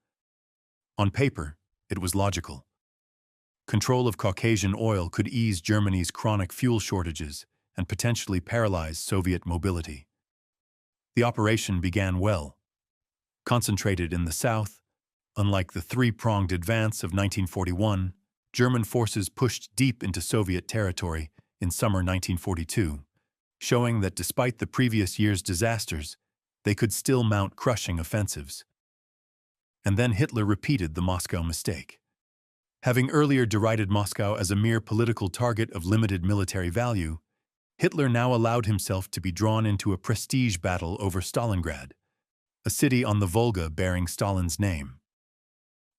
On paper, it was logical. Control of Caucasian oil could ease Germany's chronic fuel shortages and potentially paralyze Soviet mobility. The operation began well. Concentrated in the south, unlike the three-pronged advance of 1941, German forces pushed deep into Soviet territory in summer 1942, showing that despite the previous year's disasters, they could still mount crushing offensives. And then Hitler repeated the Moscow mistake. Having earlier derided Moscow as a mere political target of limited military value, Hitler now allowed himself to be drawn into a prestige battle over Stalingrad, a city on the Volga bearing Stalin's name.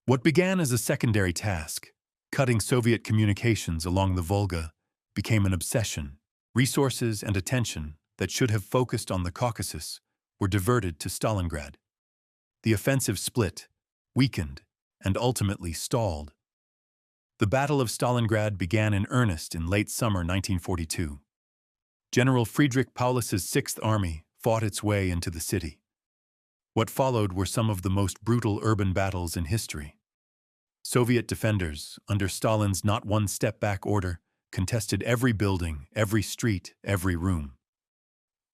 What began as a secondary task, cutting Soviet communications along the Volga, became an obsession. Resources and attention that should have focused on the Caucasus were diverted to Stalingrad. The offensive split, weakened, and ultimately stalled. The Battle of Stalingrad began in earnest in late summer 1942. General Friedrich Paulus's Sixth Army fought its way into the city. What followed were some of the most brutal urban battles in history. Soviet defenders, under Stalin's not-one-step-back order, contested every building, every street, every room.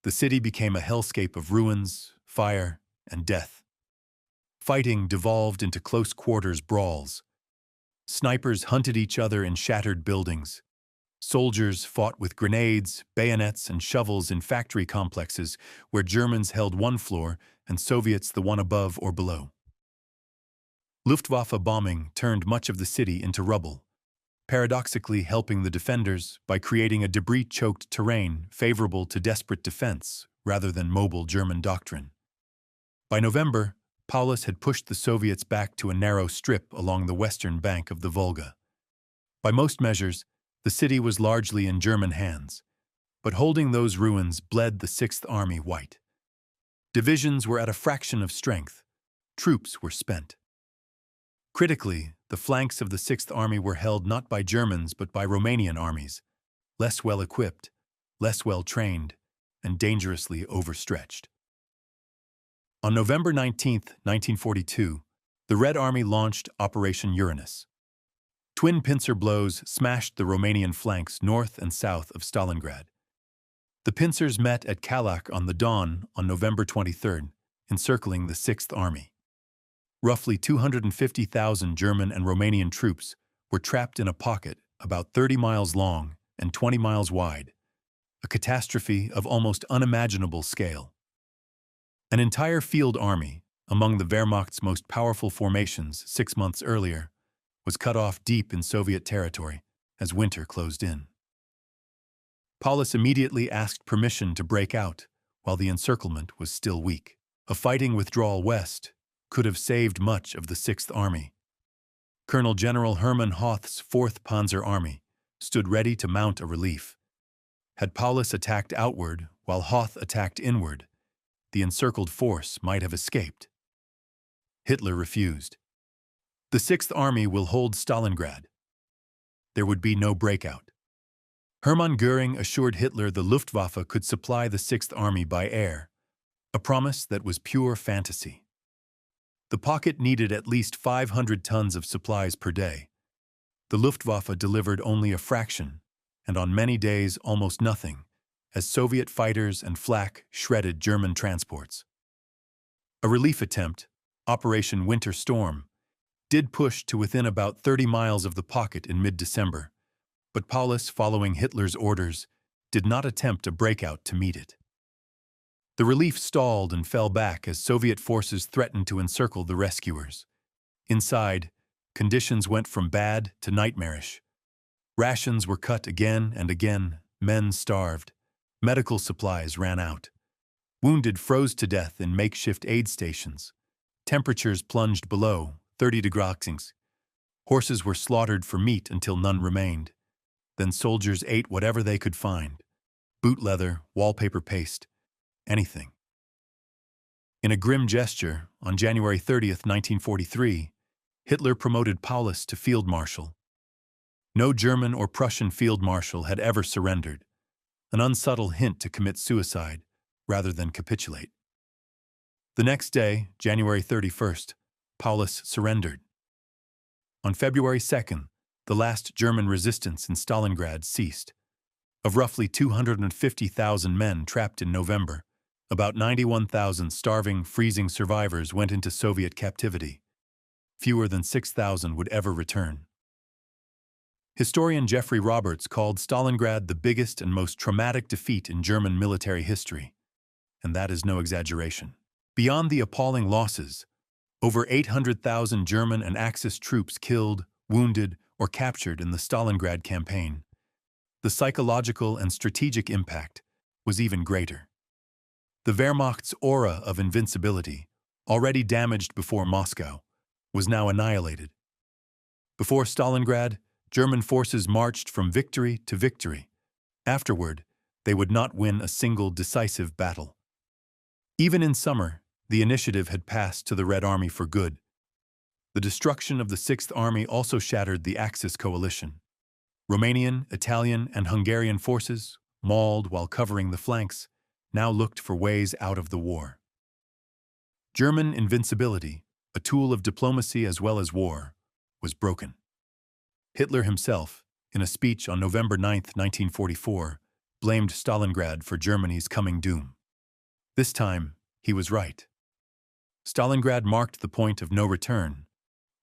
The city became a hellscape of ruins, fire, and death. Fighting devolved into close-quarters brawls. Snipers hunted each other in shattered buildings. Soldiers fought with grenades, bayonets, and shovels in factory complexes where Germans held one floor and Soviets the one above or below. Luftwaffe bombing turned much of the city into rubble, paradoxically helping the defenders by creating a debris-choked terrain favorable to desperate defense rather than mobile German doctrine. By November, Paulus had pushed the Soviets back to a narrow strip along the western bank of the Volga. By most measures, the city was largely in German hands, but holding those ruins bled the Sixth Army white. Divisions were at a fraction of strength. Troops were spent. Critically, the flanks of the Sixth Army were held not by Germans but by Romanian armies, less well-equipped, less well-trained, and dangerously overstretched. On November 19, 1942, the Red Army launched Operation Uranus. Twin pincer blows smashed the Romanian flanks north and south of Stalingrad. The pincers met at Kalach on the Don on November 23, encircling the Sixth Army. Roughly 250,000 German and Romanian troops were trapped in a pocket about 30 miles long and 20 miles wide, a catastrophe of almost unimaginable scale. An entire field army, among the Wehrmacht's most powerful formations 6 months earlier, was cut off deep in Soviet territory as winter closed in. Paulus immediately asked permission to break out while the encirclement was still weak. A fighting withdrawal west could have saved much of the Sixth Army. Colonel General Hermann Hoth's 4th Panzer Army stood ready to mount a relief. Had Paulus attacked outward while Hoth attacked inward, the encircled force might have escaped. Hitler refused. The Sixth Army will hold Stalingrad. There would be no breakout. Hermann Göring assured Hitler the Luftwaffe could supply the Sixth Army by air, a promise that was pure fantasy. The pocket needed at least 500 tons of supplies per day. The Luftwaffe delivered only a fraction, and on many days almost nothing, as Soviet fighters and flak shredded German transports. A relief attempt, Operation Winter Storm, did push to within about 30 miles of the pocket in mid-December, but Paulus, following Hitler's orders, did not attempt a breakout to meet it. The relief stalled and fell back as Soviet forces threatened to encircle the rescuers. Inside, conditions went from bad to nightmarish. Rations were cut again and again, men starved, medical supplies ran out. Wounded froze to death in makeshift aid stations. Temperatures plunged below 30 degrees. Horses were slaughtered for meat until none remained. Then soldiers ate whatever they could find: boot leather, wallpaper paste, anything. In a grim gesture, on January 30th, 1943, Hitler promoted Paulus to field marshal. No German or Prussian field marshal had ever surrendered, an unsubtle hint to commit suicide rather than capitulate. The next day, January 31st, Paulus surrendered. On February 2nd, the last German resistance in Stalingrad ceased. Of roughly 250,000 men trapped in November, about 91,000 starving, freezing survivors went into Soviet captivity. Fewer than 6,000 would ever return. Historian Jeffrey Roberts called Stalingrad the biggest and most traumatic defeat in German military history, and that is no exaggeration. Beyond the appalling losses, over 800,000 German and Axis troops killed, wounded, or captured in the Stalingrad campaign, the psychological and strategic impact was even greater. The Wehrmacht's aura of invincibility, already damaged before Moscow, was now annihilated. Before Stalingrad, German forces marched from victory to victory. Afterward, they would not win a single decisive battle. Even in summer, the initiative had passed to the Red Army for good. The destruction of the Sixth Army also shattered the Axis coalition. Romanian, Italian, and Hungarian forces, mauled while covering the flanks, now looked for ways out of the war. German invincibility, a tool of diplomacy as well as war, was broken. Hitler himself, in a speech on November 9, 1944, blamed Stalingrad for Germany's coming doom. This time, he was right. Stalingrad marked the point of no return,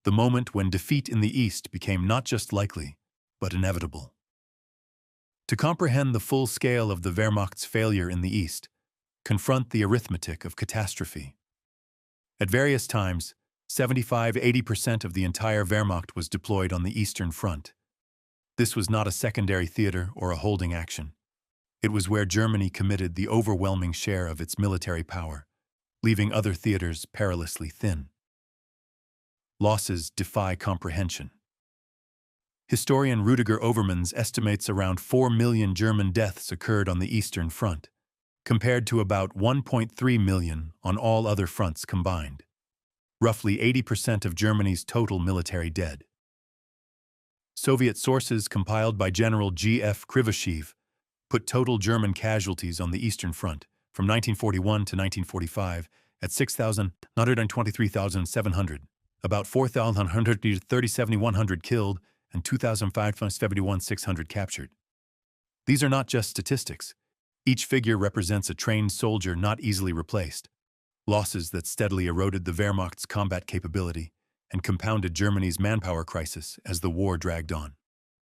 the moment when defeat in the East became not just likely, but inevitable. To comprehend the full scale of the Wehrmacht's failure in the East, confront the arithmetic of catastrophe. At various times, 75–80% of the entire Wehrmacht was deployed on the Eastern Front. This was not a secondary theater or a holding action. It was where Germany committed the overwhelming share of its military power, leaving other theaters perilously thin. Losses defy comprehension. Historian Rudiger Overmans estimates around 4 million German deaths occurred on the Eastern Front, compared to about 1.3 million on all other fronts combined. Roughly 80% of Germany's total military dead. Soviet sources compiled by General G.F. Krivoshev put total German casualties on the Eastern Front from 1941 to 1945 at 6,923,700, about 4,100 to 3,700 killed, and 2,571,600 captured. These are not just statistics. Each figure represents a trained soldier not easily replaced, losses that steadily eroded the Wehrmacht's combat capability and compounded Germany's manpower crisis as the war dragged on.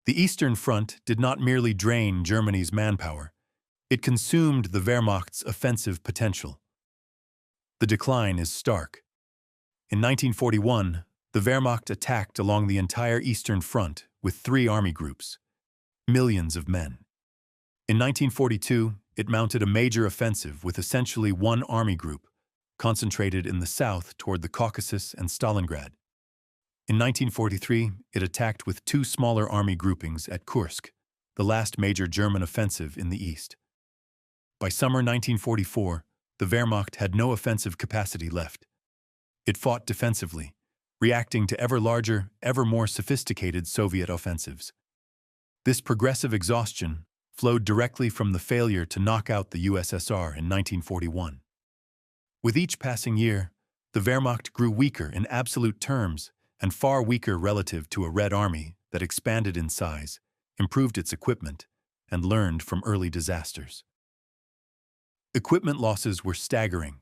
The Eastern Front did not merely drain Germany's manpower, it consumed the Wehrmacht's offensive potential. The decline is stark. In 1941, the Wehrmacht attacked along the entire Eastern Front with 3 army groups, millions of men. In 1942, it mounted a major offensive with essentially 1 army group, concentrated in the south toward the Caucasus and Stalingrad. In 1943, it attacked with 2 smaller army groupings at Kursk, the last major German offensive in the east. By summer 1944, the Wehrmacht had no offensive capacity left. It fought defensively, reacting to ever larger, ever more sophisticated Soviet offensives. This progressive exhaustion flowed directly from the failure to knock out the USSR in 1941. With each passing year, the Wehrmacht grew weaker in absolute terms and far weaker relative to a Red Army that expanded in size, improved its equipment, and learned from early disasters. Equipment losses were staggering.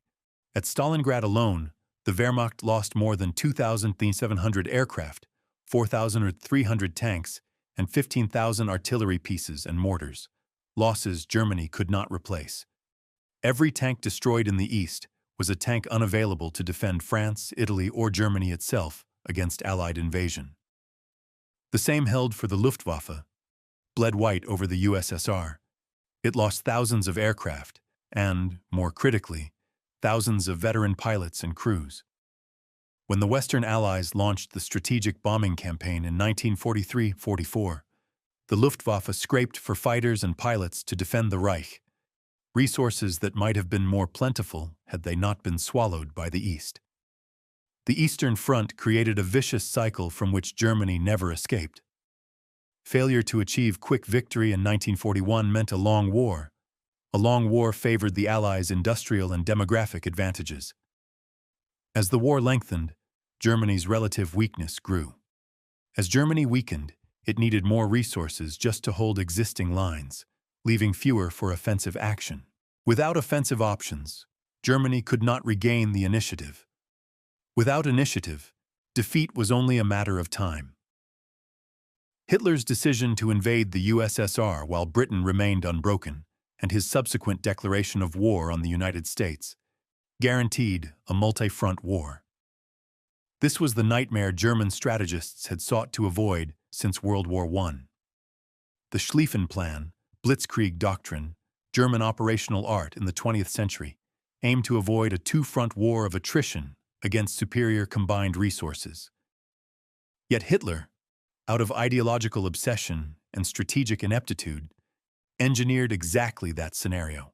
At Stalingrad alone, the Wehrmacht lost more than 2,700 aircraft, 4,300 tanks, and 15,000 artillery pieces and mortars, losses Germany could not replace. Every tank destroyed in the east was a tank unavailable to defend France, Italy, or Germany itself against Allied invasion. The same held for the Luftwaffe, bled white over the USSR. It lost thousands of aircraft and, more critically, thousands of veteran pilots and crews. When the Western Allies launched the strategic bombing campaign in 1943-44, the Luftwaffe scraped for fighters and pilots to defend the Reich, resources that might have been more plentiful had they not been swallowed by the East. The Eastern Front created a vicious cycle from which Germany never escaped. Failure to achieve quick victory in 1941 meant a long war. A long war favored the Allies' industrial and demographic advantages. As the war lengthened, Germany's relative weakness grew. As Germany weakened, it needed more resources just to hold existing lines, leaving fewer for offensive action. Without offensive options, Germany could not regain the initiative. Without initiative, defeat was only a matter of time. Hitler's decision to invade the USSR while Britain remained unbroken, and his subsequent declaration of war on the United States, guaranteed a multi-front war. This was the nightmare German strategists had sought to avoid since World War I. The Schlieffen Plan, Blitzkrieg doctrine, German operational art in the 20th century, aimed to avoid a 2-front war of attrition against superior combined resources. Yet Hitler, out of ideological obsession and strategic ineptitude, engineered exactly that scenario.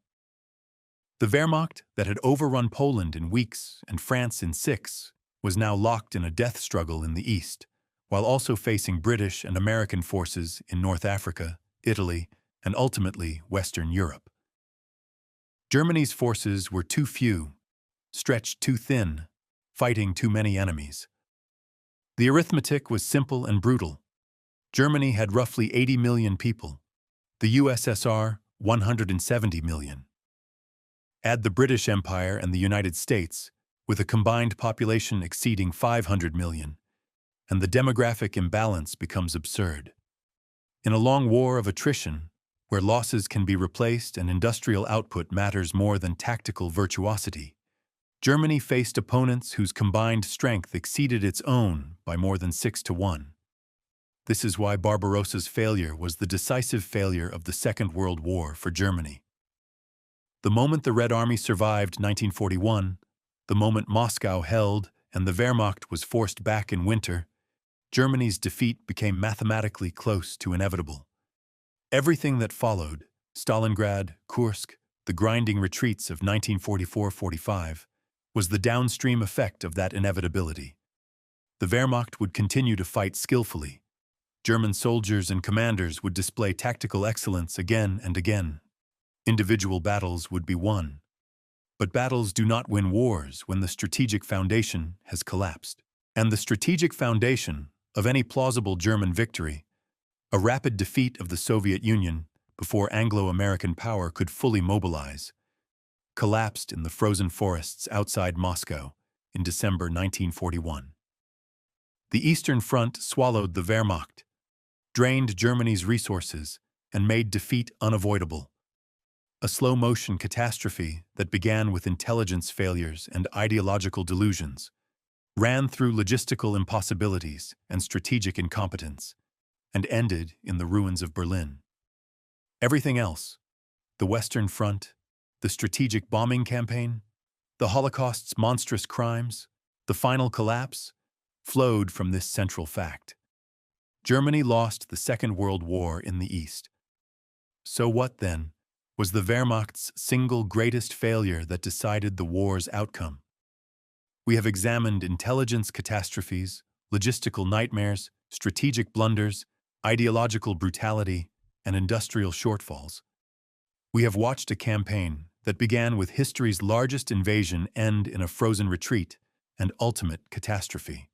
The Wehrmacht that had overrun Poland in weeks and France in 6 was now locked in a death struggle in the east, while also facing British and American forces in North Africa, Italy, and ultimately Western Europe. Germany's forces were too few, stretched too thin, fighting too many enemies. The arithmetic was simple and brutal. Germany had roughly 80 million people, the USSR 170 million. Add the British Empire and the United States, with a combined population exceeding 500 million, and the demographic imbalance becomes absurd. In a long war of attrition, where losses can be replaced and industrial output matters more than tactical virtuosity, Germany faced opponents whose combined strength exceeded its own by more than 6-1. This is why Barbarossa's failure was the decisive failure of the Second World War for Germany. The moment the Red Army survived 1941, the moment Moscow held and the Wehrmacht was forced back in winter, Germany's defeat became mathematically close to inevitable. Everything that followed, Stalingrad, Kursk, the grinding retreats of 1944-45, was the downstream effect of that inevitability. The Wehrmacht would continue to fight skillfully. German soldiers and commanders would display tactical excellence again and again. Individual battles would be won. But battles do not win wars when the strategic foundation has collapsed. And the strategic foundation of any plausible German victory, a rapid defeat of the Soviet Union before Anglo-American power could fully mobilize, collapsed in the frozen forests outside Moscow in December 1941. The Eastern Front swallowed the Wehrmacht, drained Germany's resources, and made defeat unavoidable. A slow-motion catastrophe that began with intelligence failures and ideological delusions ran through logistical impossibilities and strategic incompetence, and ended in the ruins of Berlin. Everything else, the Western Front, the strategic bombing campaign, the Holocaust's monstrous crimes, the final collapse, flowed from this central fact. Germany lost the Second World War in the East. So what, then, was the Wehrmacht's single greatest failure that decided the war's outcome? We have examined intelligence catastrophes, logistical nightmares, strategic blunders, ideological brutality, and industrial shortfalls. We have watched a campaign that began with history's largest invasion end in a frozen retreat and ultimate catastrophe.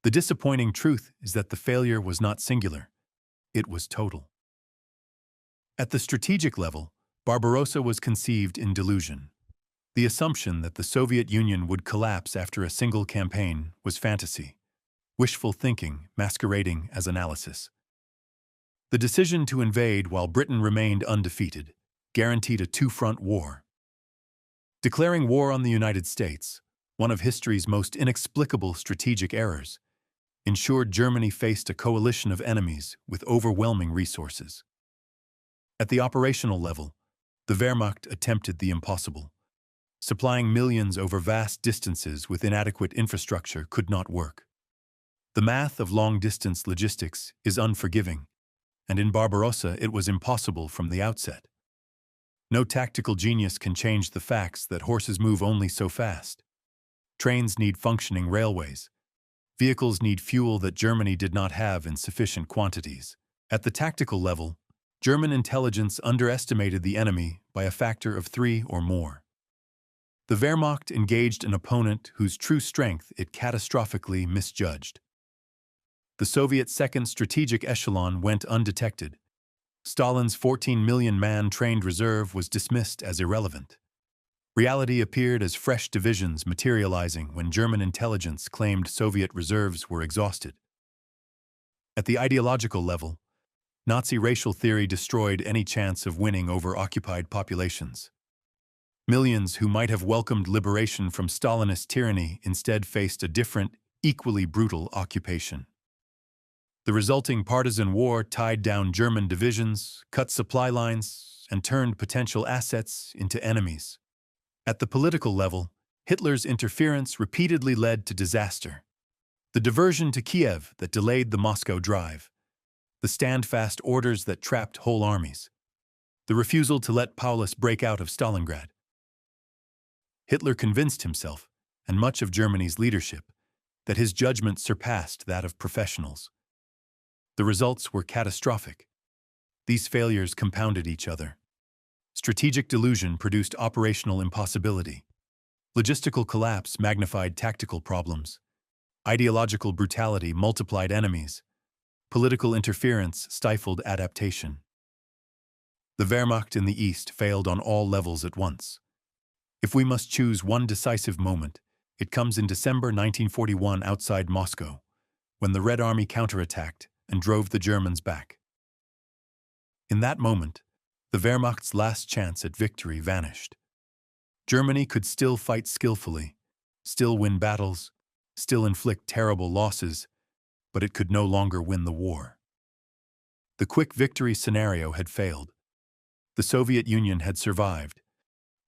The disappointing truth is that the failure was not singular, it was total. At the strategic level, Barbarossa was conceived in delusion. The assumption that the Soviet Union would collapse after a single campaign was fantasy, wishful thinking masquerading as analysis. The decision to invade while Britain remained undefeated guaranteed a two-front war. Declaring war on the United States, one of history's most inexplicable strategic errors, ensured Germany faced a coalition of enemies with overwhelming resources. At the operational level, the Wehrmacht attempted the impossible. Supplying millions over vast distances with inadequate infrastructure could not work. The math of long-distance logistics is unforgiving, and in Barbarossa it was impossible from the outset. No tactical genius can change the facts that horses move only so fast. Trains need functioning railways. Vehicles need fuel that Germany did not have in sufficient quantities. At the tactical level, German intelligence underestimated the enemy by a factor of 3 or more. The Wehrmacht engaged an opponent whose true strength it catastrophically misjudged. The Soviet Second Strategic Echelon went undetected. Stalin's 14 million man trained reserve was dismissed as irrelevant. Reality appeared as fresh divisions materializing when German intelligence claimed Soviet reserves were exhausted. At the ideological level, Nazi racial theory destroyed any chance of winning over occupied populations. Millions who might have welcomed liberation from Stalinist tyranny instead faced a different, equally brutal occupation. The resulting partisan war tied down German divisions, cut supply lines, and turned potential assets into enemies. At the political level, Hitler's interference repeatedly led to disaster. The diversion to Kiev that delayed the Moscow drive, the stand-fast orders that trapped whole armies, the refusal to let Paulus break out of Stalingrad. Hitler convinced himself, and much of Germany's leadership, that his judgment surpassed that of professionals. The results were catastrophic. These failures compounded each other. Strategic delusion produced operational impossibility. Logistical collapse magnified tactical problems. Ideological brutality multiplied enemies. Political interference stifled adaptation. The Wehrmacht in the East failed on all levels at once. If we must choose one decisive moment, it comes in December 1941 outside Moscow, when the Red Army counterattacked and drove the Germans back. In that moment, the Wehrmacht's last chance at victory vanished. Germany could still fight skillfully, still win battles, still inflict terrible losses, but it could no longer win the war. The quick victory scenario had failed. The Soviet Union had survived.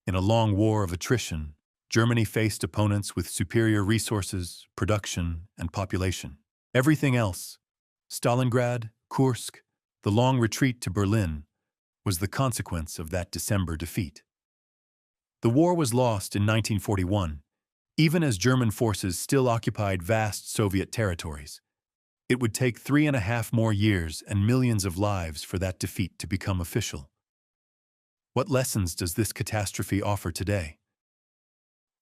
In a long war of attrition, Germany faced opponents with superior resources, production, and population. Everything else, Stalingrad, Kursk, the long retreat to Berlin, was the consequence of that December defeat. The war was lost in 1941, even as German forces still occupied vast Soviet territories. It would take 3.5 more years and millions of lives for that defeat to become official. What lessons does this catastrophe offer today?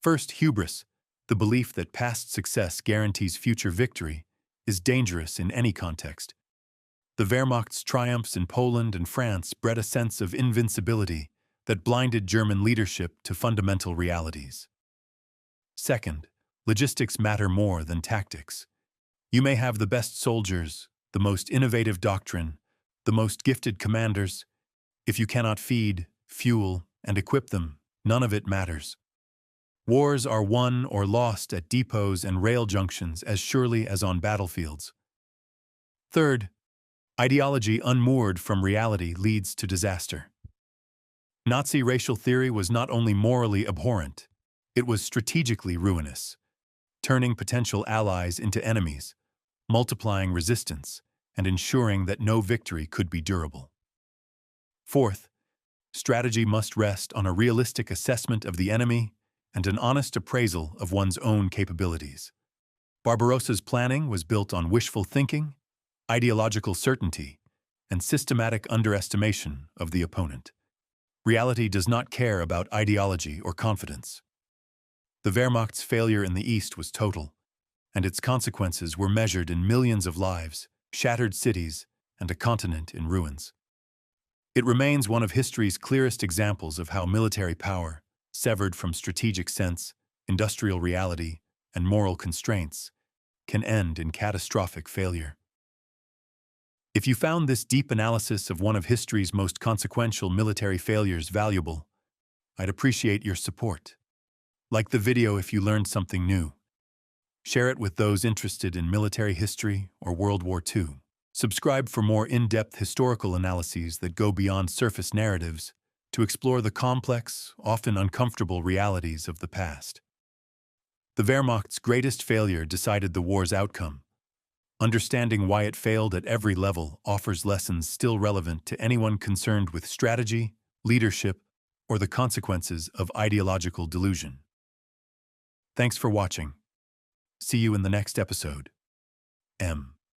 First, hubris, the belief that past success guarantees future victory, is dangerous in any context. The Wehrmacht's triumphs in Poland and France bred a sense of invincibility that blinded German leadership to fundamental realities. Second, logistics matter more than tactics. You may have the best soldiers, the most innovative doctrine, the most gifted commanders. If you cannot feed, fuel, and equip them, none of it matters. Wars are won or lost at depots and rail junctions as surely as on battlefields. Third, ideology unmoored from reality leads to disaster. Nazi racial theory was not only morally abhorrent, it was strategically ruinous, turning potential allies into enemies, multiplying resistance, and ensuring that no victory could be durable. Fourth, strategy must rest on a realistic assessment of the enemy and an honest appraisal of one's own capabilities. Barbarossa's planning was built on wishful thinking, ideological certainty, and systematic underestimation of the opponent. Reality does not care about ideology or confidence. The Wehrmacht's failure in the East was total, and its consequences were measured in millions of lives, shattered cities, and a continent in ruins. It remains one of history's clearest examples of how military power, severed from strategic sense, industrial reality, and moral constraints, can end in catastrophic failure. If you found this deep analysis of one of history's most consequential military failures valuable, I'd appreciate your support. Like the video if you learned something new. Share it with those interested in military history or World War II. Subscribe for more in-depth historical analyses that go beyond surface narratives to explore the complex, often uncomfortable realities of the past. The Wehrmacht's greatest failure decided the war's outcome. Understanding why it failed at every level offers lessons still relevant to anyone concerned with strategy, leadership, or the consequences of ideological delusion. Thanks for watching. See you in the next episode. M.